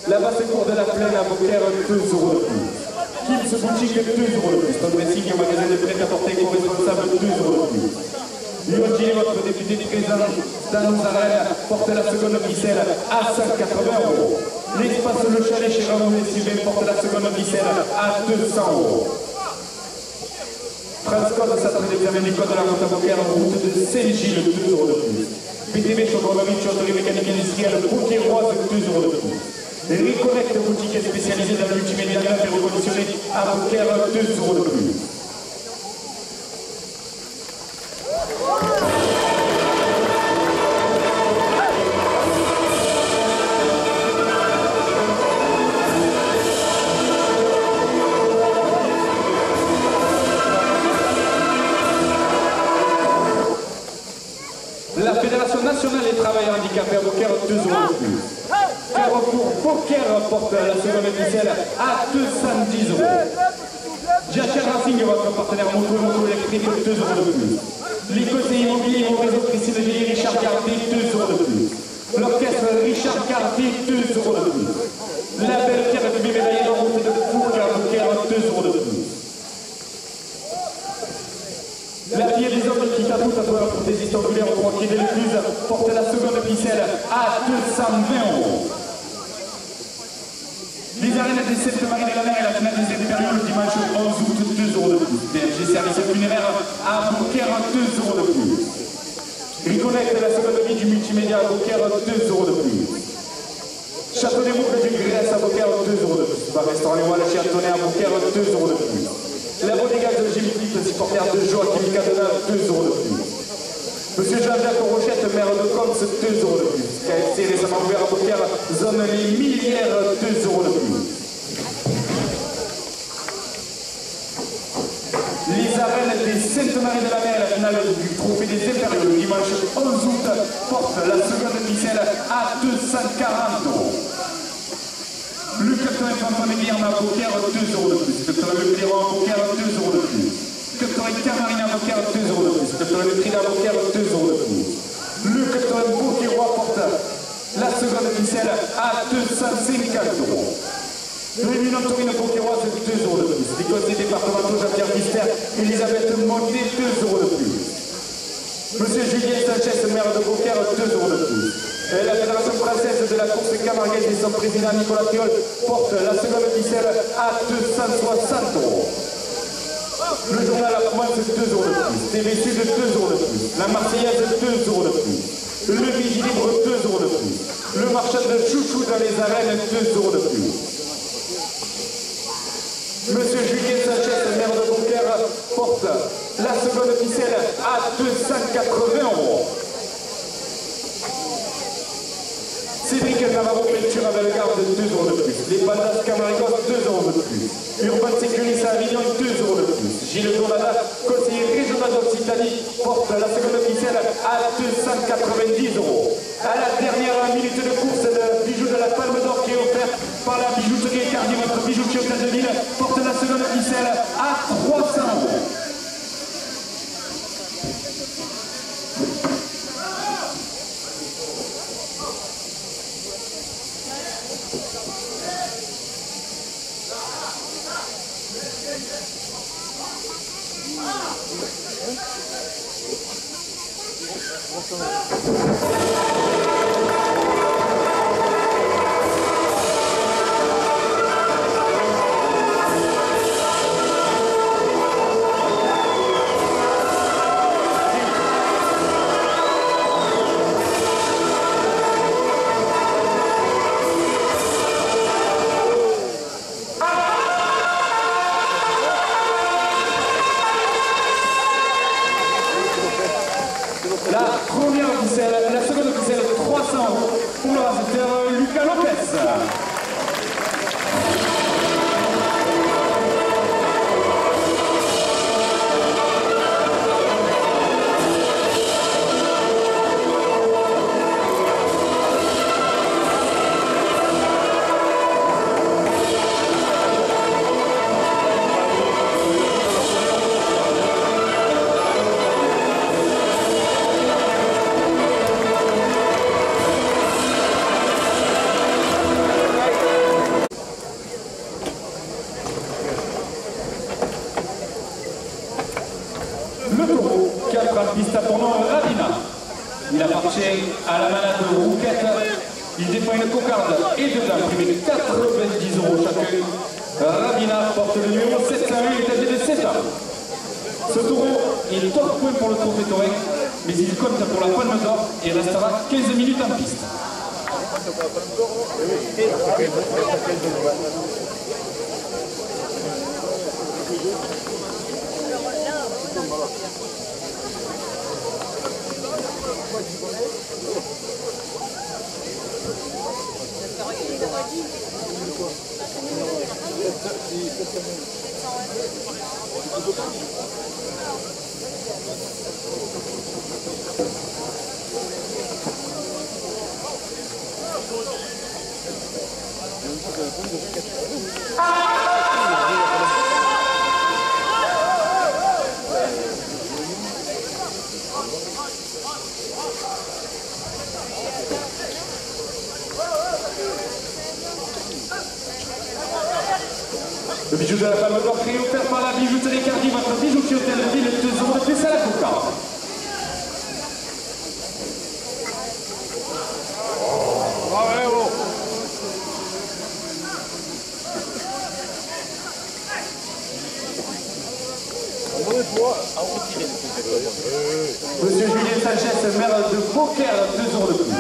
La basse cour de la plaine à Beaucaire, 2 euros de plus. Kim's Boutique, 2 euros de plus. Ton dressing au magasin de prêt-à-porter co-responsable, 2 euros de plus. Lyon Gilles, votre député du président dans nos arènes, porte la seconde ficelle à 180 euros. L'espace Le Chalet chez Ramon et Sylvain porte la seconde ficelle à 200 euros. Transcode, centre d'examen du code de la route à Beaucaire, route de Saint-Gilles, 2 euros de plus. PTV, chaudronnerie, tuyauterie mécanique industrielle, Beaucaire-Roise, 2 euros de plus. Reconnect, boutique spécialisée dans le multimédia neuf et reconditionné à Beaucaire, 2 euros de plus. La Fédération nationale des travailleurs handicapés à Beaucaire, 2 euros de plus. Carrefour Beaucaire porte la seconde ficelle à 210 euros. Jachar Racing, votre partenaire moto électrique, 2 euros de plus. Les conseillers immobiliers, vos réseaux Christine Gélier, Richard Gardet, 2 euros de plus. L'orchestre Richard Gardet, 2 euros de plus. La belle Pierre de médaillée en route de Foucault à Beaucaire, 2 euros de plus. La fille des hommes qui tapoutent à toi pour des Istanbulais en 3 qui est le plus porte la seconde ficelle à 220 euros. Les arènes des Sainte-Marie de la Mer et la finale des Impériaux le dimanche 11 août, 2 euros de plus. BMG service funéraire à Beaucaire, 2 euros de plus. Reconnect, la seconde vie du multimédia à Beaucaire, 2 euros de plus. Château des Boucles du Grèce à Beaucaire, 2 euros de plus. Bar restaurant Les Walles chez Antonin à Beaucaire, 2 euros de plus. La bodega de Jimmy Philippe, supporter de Joachim Cadena, 2 euros de plus. Monsieur Jean-Jacques Rochette, maire de Comps, 2 euros de plus. KFC récemment ouvert à Beaucaire, zone Les Millières, 2 euros de plus. Les arènes des Sainte-Marie de la Mer, la finale du trophée des Impériaux, le dimanche 11 août, porte la seconde ficelle à 240 euros. Le capitaine Fanfan Guillaume à Beaucaire, 2 euros de plus. Le capitaine Leclerc à Beaucaire, 2 euros de plus. Le capitaine Camarine à Beaucaire, 2 euros de plus. Le capitaine Leclerc à Beaucaire, 2 euros de plus. Le capitaine Beaucaire porte la seconde ficelle à 250 euros. Le Torino Beaucairoise, 2 euros de plus. Les conseillers départementaux Jean-Pierre Fister, Elisabeth Mondier, 2 euros de plus. Monsieur Julien Sanchez, maire de Beaucaire, 2 euros de plus. La Fédération française de la course camarguaise et son président Nicolas Triol porte la seconde ficelle à 260 euros. Le journal La Provence, 2 euros de plus. TV Sud, 2 euros de plus. La Marseillaise, 2 euros de plus. Le Midi Libre, 2 euros de plus. Le marchand de chouchou dans les arènes, 2 euros de plus. Monsieur Julien Sanchez, maire de Beaucaire, porte la seconde ficelle à 280 euros. Cédric Navarro, peinture à Bellegarde, 2 euros de plus. Les bandas Camarigos, 2 euros de plus. Urban Sécuris à Avignon, 2 euros de plus. Gilles Donada, conseiller régional d'Occitanie, porte la seconde ficelle à 290 euros. À la dernière minute de course, le bijou de la Palme d'Or qui est offert par la bijouterie Cardi, votre bijoutier Hôtel de Ville, porte la seconde ficelle à 300 euros. ficelle, la seconde ficelle 300 € pour le raseteur Lucas Lopez. Le taureau qui a pris piste pour nom Ravina. Il appartient à la manade de Rouquette. Il défend une cocarde et deux dames privées de 90 € chacun. Ravina porte le numéro 701, il est âgé de 7 ans. Ce taureau est top point pour le trophée taurin, mais il compte pour la Palme d'Or et restera 15 minutes en piste. Le bijou de la Palme d'Or créé offert par la bijouterie Cardi, votre bijoutier hôtel de ville, 2 € de plus à la cocarde. Monsieur Julien Sanchez, maire de Beaucaire, 2 € de plus.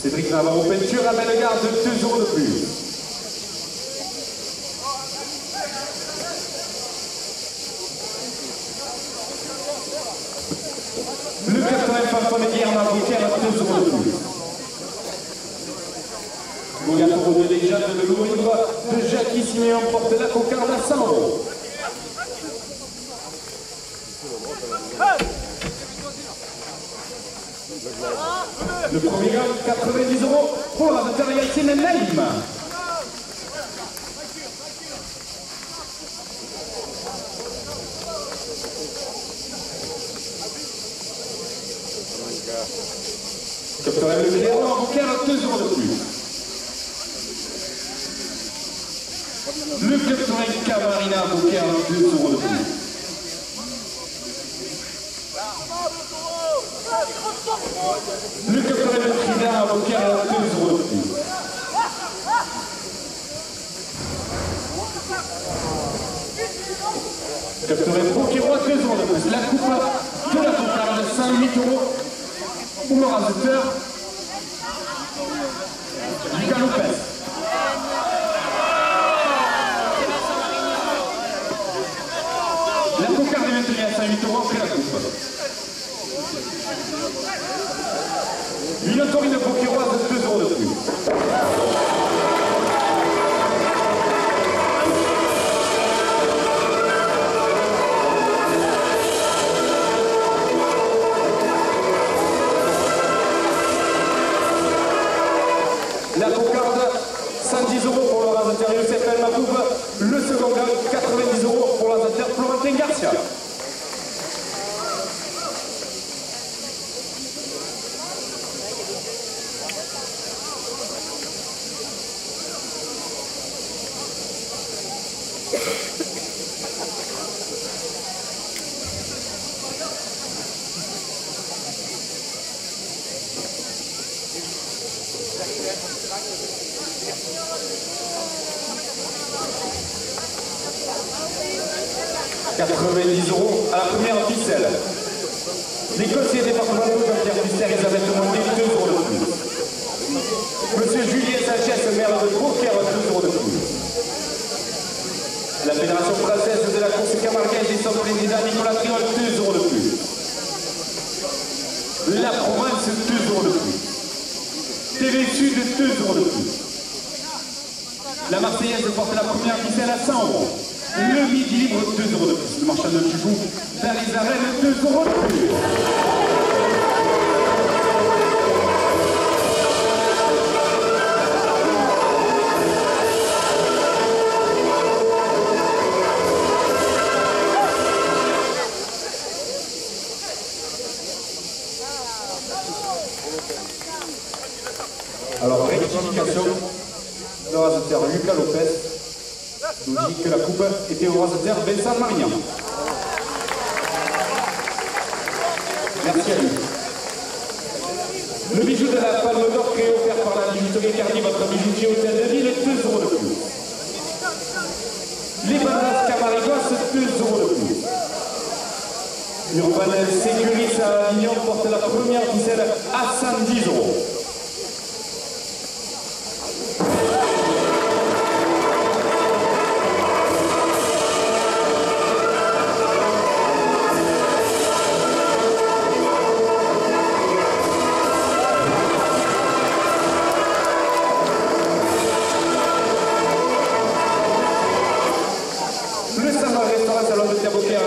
Cédric Navarro peinture à Bellegarde, 2 € de plus. Le 80 Fanfan de Guillermo Beaucaire, 2 € de plus. Mogatoro de légende de l'eau libre de Jackie Siméon porte la cocarde à 100 €. Le premier gain, 90 € pour la raseteur Yacine Naïm. Capitaine Le Général en Beaucaire, 2 € de plus. Le capitaine Camarina en Beaucaire, 2 € de plus. Le capitaine Trida en Beaucaire, 2 € de plus. Capitaine Beaucairois, 2 € de plus. La coupe de la cocarde, 108 € pour le raseteur Lucas Lopez. La cocarde est maintenue à 108 € après la coupe. Une taurine beaucairoise, 2 € de plus. La cocarde, 110 € pour le raseteur Youssef El Makoub. Le second gain, 90 € pour le raseteur Florentin Garcia. « 90 € à la première ficelle. Les conseillers départementaux Jean-Pierre Buster, Elisabeth Mondet, 2 € de plus. Monsieur Julien Sanchez, maire de Beaucaire, 2 euros de plus. La Fédération française de la course camarguaise et son président Nicolas Triol, 2 euros de plus. La Provence, 2 euros de plus. TV Sud, 2 euros de plus. La Marseillaise porte la première ficelle à 100 euros. Le Midi Libre, 2 euros de plus. Le marchand de Jujou, dans les arènes, 2 euros de plus. Alors, rectification, le raseteur Lucas Lopez nous dit que la coupe était au raseteur Vincent Marignan. Merci à lui. Le bijou de la Palme d'Or créé offert par la bijouterie Cardi, votre bijoutier hôtel de ville, 2 euros de plus. Les bandas Camarigos, 2 euros de plus. Urban Sécuris à Avignon porte la première ficelle à 110 euros.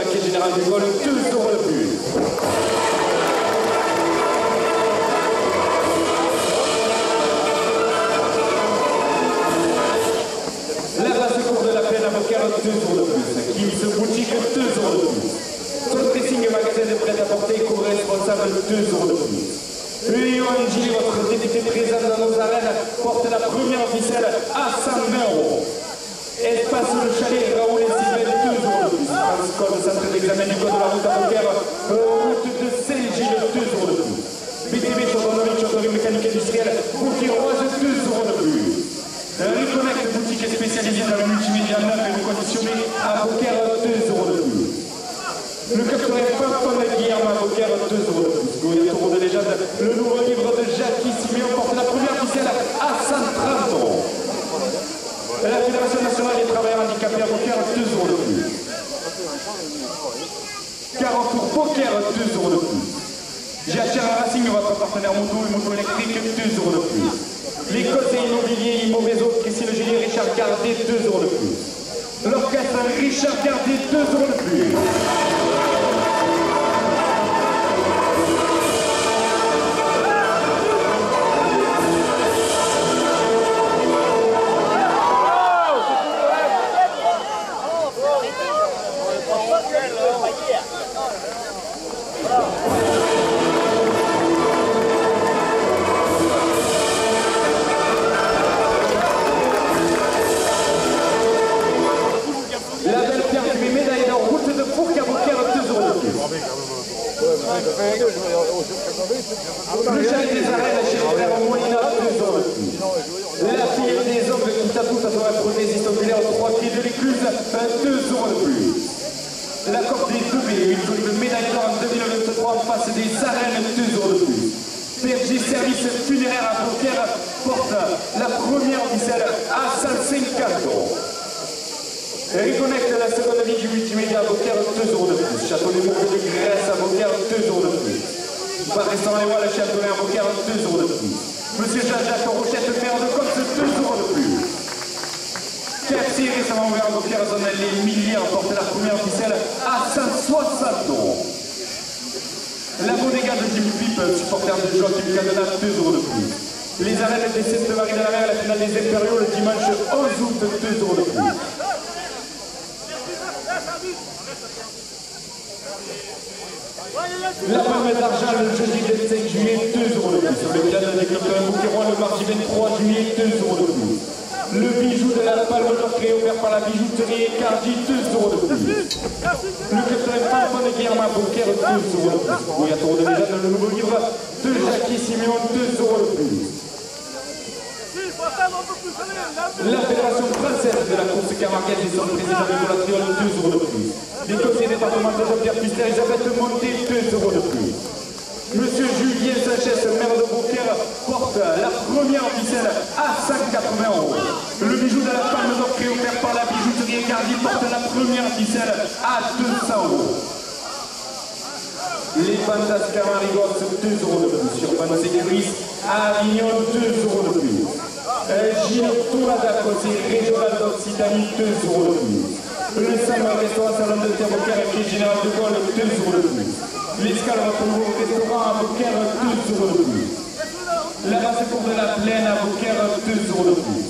Qui est général du vol, 2 euros de plus. La base cour de la plaine à Beaucaire, 2 euros de plus. Kim's boutique, 2 euros de plus. Son dressing magasin de prêt-à-porter, co-responsable, 2 euros de plus. Léon Gilles, votre député présent dans nos arènes, porte la première ficelle à 120 euros. Espace le chalet, Raoul et Sylvain, 2 euros de plus. Code centre d'examen du code de la route à Beaucaire, route de Saint-Gilles, 2 euros de plus. BTB, chaudronnerie, chaudronnerie mécanique industrielle, boutique rose, 2 euros de plus. Reconnect, boutique spécialisée dans le multimédia neuf et reconditionné à Beaucaire, 2 euros de plus. Le capturé Papa Guillerme à Beaucaire, 2 euros de plus. Goya Taureau de légende, le nouveau livre de Jackie Siméon porte la première ficelle à 130 euros. La Fédération nationale des travailleurs handicapés à Beaucaire, 2 euros de plus. Carrefour Beaucaire, 2 euros de plus. GHR Racing, votre partenaire moto et moto électrique, 2 euros de plus. Les conseils immobiliers Immoveso, Christine Gélier, Richard Gardet, 2 euros de plus. L'orchestre Richard Gardet, 2 euros de plus. Le chalet des arènes chez les frères Molina, 2 euros de plus. La fille des hommes qui tatouent à travers la prothésiste oculaire aux 3 pieds de l'écluse, 2 euros de plus. La Coupe des 2B, une jolie médaille d'or en 2023 en face des arènes, 2 euros de plus. PFG Service funéraire à Beaucaire porte la première ficelle à 150 euros. Reconnect la seconde vie du multimédia à Beaucaire, 2 euros de plus. Château des Bourgs de Grèce à Beaucaire, 2 euros de plus. Bar restaurant Les Walles, Château à Beaucaire, 2 euros de plus. Monsieur Jean-Jacques Rochette, maire de Côte, 2 euros de plus. KFC récemment ouvert à Beaucaire, zone les milliers, porte la première ficelle à 160 euros. La Bodega de Jim Pipe, supporter de Joachim Cadena, 2 euros de plus. Les arènes des Sainte-Marie de la Mer, la finale des Impériaux, le dimanche 11 août, 2 euros de plus. La Palme d'Argent le jeudi 25 juillet, 2 euros de plus. Sur le cadre des clubs de Beaucairois le mardi 23 juillet, 2 euros de plus. Le bijou de la Palme d'Or créé offert par la bijouterie Cardi, 2 euros de plus. Le club de Papa de Guillerme à Beaucaire, 2 euros de plus. Goya Taureau de légende, le nouveau livre de Jackie Siméon, 2 euros de plus. La Fédération française de la course camarguaise et son président Nicolas Triol, 2 euros de plus. Les conseillers départementaux Jean-Pierre Puster, Elisabeth Monté, 2 euros de plus. Monsieur Julien Sanchez, maire de Beaucaire, porte la première ficelle à 180 €. Le bijou de la Palme d'Or créé offert par la bijouterie Gardi porte la première ficelle à 200 €. Les bandas Camarigos, 2 € de plus. Sur Panos et Gris, à Avignon, 2 € de plus. Gino Tourada, côté régional d'Occitanie, 2 € de plus. Le Samba restaurant salon de thé à Beaucaire, qui est général de Gaulle, 2 € de plus. L'Escale, votre nouveau restaurant à Beaucaire, 2 € de plus. La base cour de la Plaine à Beaucaire, 2 € de plus.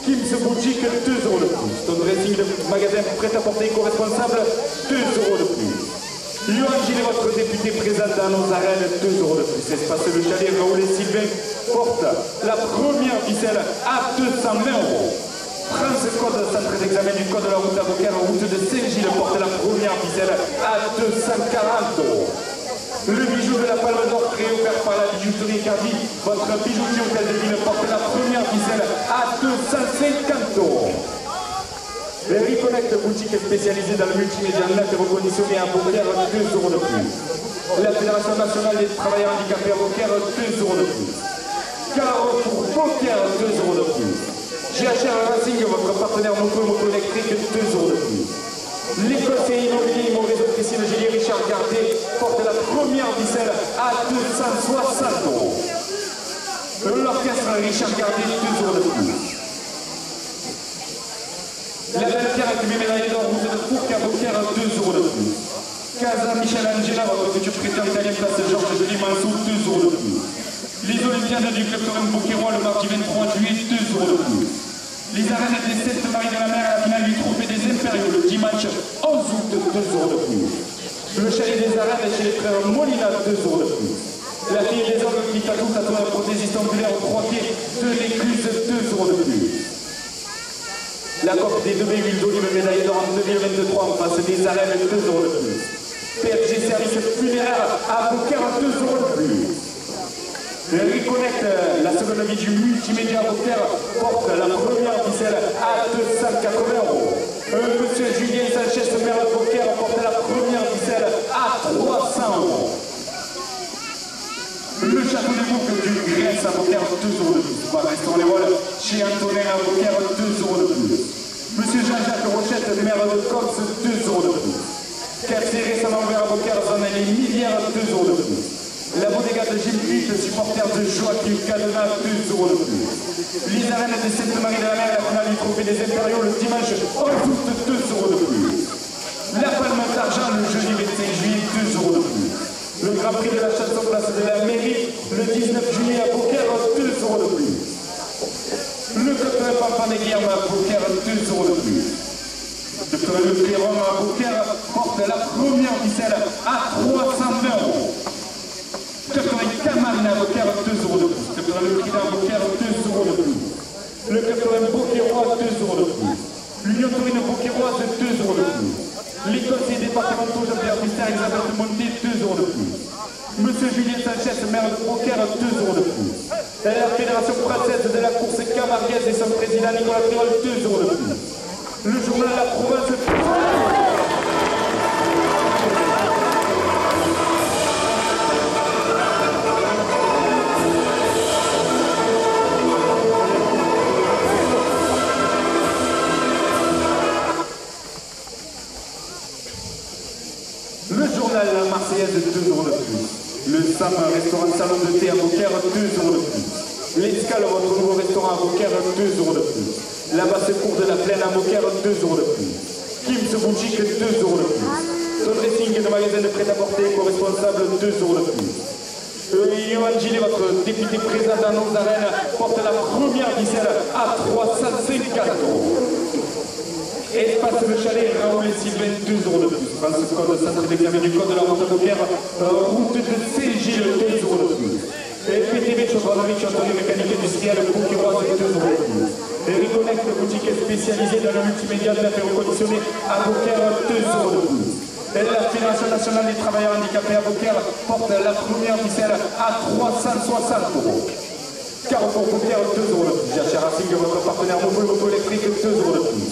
Kim's Boutique, 2 € de plus. Ton dressing de magasin prêt-à-porter éco-responsable, 2 € de plus. Johan Gilles, votre député présent dans nos arènes, 2 € de plus. Espace Le Chalet, Raoul et Sylvain porte la première ficelle à 220 €. France Code, centre d'examen du code de la route à Beaucaire, route de Saint-Gilles, porte la première ficelle à 240 €. Le bijou de la Palme d'Or créé offert par la bijouterie Cardi, votre bijoutier hôtel de ville porte la première ficelle à 250 €. Reconnect, boutique spécialisée dans le multimédia net reconditionné à Beaucaire, 2 € de plus. La Fédération nationale des travailleurs handicapés à Beaucaire, 2 € de plus. Carrefour Beaucaire, 2 € de plus. GHR Racing, votre partenaire moto électrique, 2 € de plus. Les conseillers immobiliers Maurice Christine Gélier Richard Gardet portent la première ficelle à 260 €. L'orchestre Richard Gardet, 2 € de plus. La belle Pierre accumulée médaillée d'or route de Fourques à Beaucaire, 2 € de plus. Casa Michel Angela, votre futur traiteur italien place Georges Joly Mansour, 2 € de plus. Les Olympiades du club Torrent Beaucairois le mardi 23 juillet, 2 € de plus. Les arènes des Sainte-Marie de la Mer à la finale du trophée des Impériaux le dimanche 11 août, 2 € de plus. Le chalet des arènes chez les frères Molina, 2 € de plus. La fille des hommes qui tatoue la prothésiste angulaire au 3 pieds de l'Écluse, 2 € de plus. La COP des 2 huiles d'olive médaillée d'or en 2023 en face des arènes, 2 € de plus. PFG service funéraire à Beaucaire, 2 € de plus. Reconnect, la seconde vie du multimédia à Beaucaire, porte la première ficelle à 280 €. Monsieur Julien Sanchez, maire de Beaucaire, porte la première ficelle à 300 €. Le château des boucles du Grèce à Beaucaire, 2 € de plus. Par restaurant Les Rolles, chez Antonin à Beaucaire, 2 € de plus. Monsieur Jean-Jacques Rochette, maire de Cox, 2 € de plus. KFC récemment ouvert à Beaucaire, zone les Millières, 2 € de plus. La bodega de Gilles Hutte, supporter de Joachim Cadena, 2 € de plus. Les arènes de Sainte-Marie de la Mer, la finale du trophée des Impériaux le dimanche 11 août, 2 € de plus. La Palme d'Argent le jeudi 25 juillet, 2 € de plus. Le Grand Prix de la chanson place de la mairie le 19 juillet à Beaucaire, 2 € de plus. Le Docteur Pampan et Guillaume à Beaucaire, 2 € de plus. Docteur Le Cléron à Beaucaire porte la première ficelle à 320 €. Docteur Camarine à Beaucaire, 2 € de plus. Docteur Le Prix à Beaucaire, 2 € de plus. Le Docteur Beaucairois, 2 € de plus. L'Union Taurine Beaucairoise, 2 € de plus. Les conseillers départementaux Jean-Pierre Mystère, Elisabeth Monté, 2 € de plus. Monsieur Julien Sanchez, maire de Beaucaire, 2 € de plus. La Fédération française de la course camarguaise et son président Nicolas Tréol, 2 € de plus. Le journal La Province. Le journal La Marseillaise, 2 € de plus. Le SAM, restaurant salon de thé à Beaucaire, 2 € de plus. L'Escale, votre nouveau restaurant à Beaucaire, 2 € de plus. La basse cour de la Plaine à Beaucaire, 2 € de plus. Kim's Boutique, 2 € de plus. Son dressing de magasin de prêt-à-porter éco-responsable, 2 € de plus. Johan Gilles, votre député présent dans nos arènes, porte la première ficelle à 350 €. Espace Le Chalet, Raoul et Sylvain, 2 € de plus. France Code, centre d'examen du code de la route à Beaucaire, route de Saint-Gilles, 2 € de plus. PTV, chaudronnerie, chanterie mécanique industrielle, Beaucairoise, 2 € de plus. Reconnect, boutique spécialisée dans le multimédia de l'affaire reconditionné à Beaucaire, 2 € de plus. La Fédération nationale des travailleurs handicapés à Beaucaire porte la première ficelle à 360 €. Carrefour Beaucaire, 2 € de plus. GHR Racing, votre partenaire moto électrique, 2 € de plus.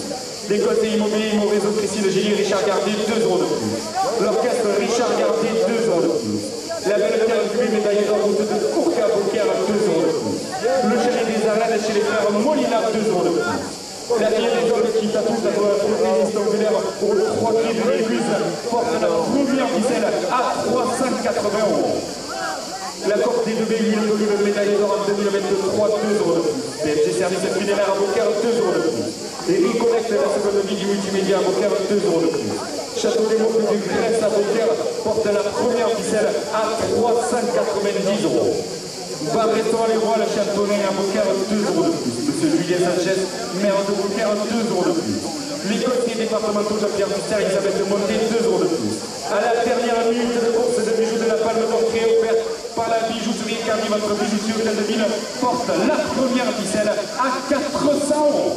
Les conseillers immobiliers, Maurice Christine Gélier Richard Gardet, 2 € de plus. L'orchestre Richard Gardet, 2 € de plus. La belle Pierre accumulée médaillée d'or route de Fourques à Beaucaire, 2 € de plus. Le chalet des arènes chez les frères Molinard, 2 € de plus. La fille des hommes qui tatoue la protéine angulaire pour le 3 pieds de l'église porte la première ficelle à 380 €. La Corte des 2 béliers de médaille d'or en 2023, 2 € de plus. PMG Service funéraire à Beaucaire, 2 € de plus. Et Reconnect, la seconde vie du multimédia à Beaucaire, 2 € de plus. Château des Mots du Grèce à Beaucaire porte la première ficelle à 390 €. Bar Restaurant Les Rois, le Châteaunet à Beaucaire, 2 € de plus. Monsieur Julien Sanchez, maire de Beaucaire, 2 € de plus. Les conseillers départementaux Jean-Pierre Fuster, Elisabeth Monté, 2 € de plus. À la dernière minute de course de bijoux de la Palme d'Entrée offerte par la bijouterie Carmi, votre bijoutier hôtel de ville, porte la première ficelle à 400 €.